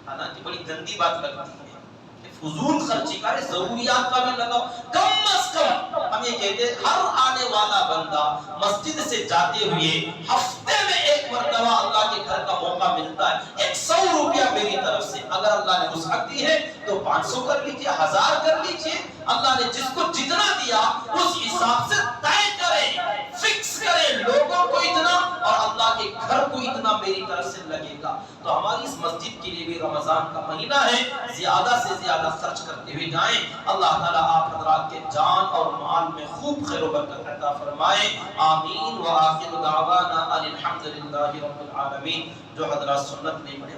حالانکہ بڑی گندی بات لگتی ہے کہ فضول خرچی کا، ضروریات کا بھی لگاؤ. کم از کم ہم یہ کہتے ہیں ہر آنے والا بندہ مسجد سے جاتے ہوئے ہفتے میں ایک مرتبہ اللہ کے گھر کا موقع ملتا ہے، 100 روپیہ میری طرف سے. اگر اللہ نے وسعت دی ہے تو 500 کر لیجئے، 1000 کر لیجئے. اللہ نے جس کو جتنا دیا اس حساب سے طے کرے، فکس کرے لوگوں کو اتنا اور اللہ کے گھر کو اتنا میری طرف سے لگے گا. تو ہماری اس مسجد کے لیے بھی رمضان کا مہینہ ہے، زیادہ سے زیادہ خرچ کرتے ہوئے جائیں. اللہ تعالیٰ آپ حضرات کے جان اور مال میں خوب خیر و برکت عطا فرمائے. آمین. وآخر دعوانا ان الحمدللہ رب العالمین. جو حضرات سنت نہیں پڑھے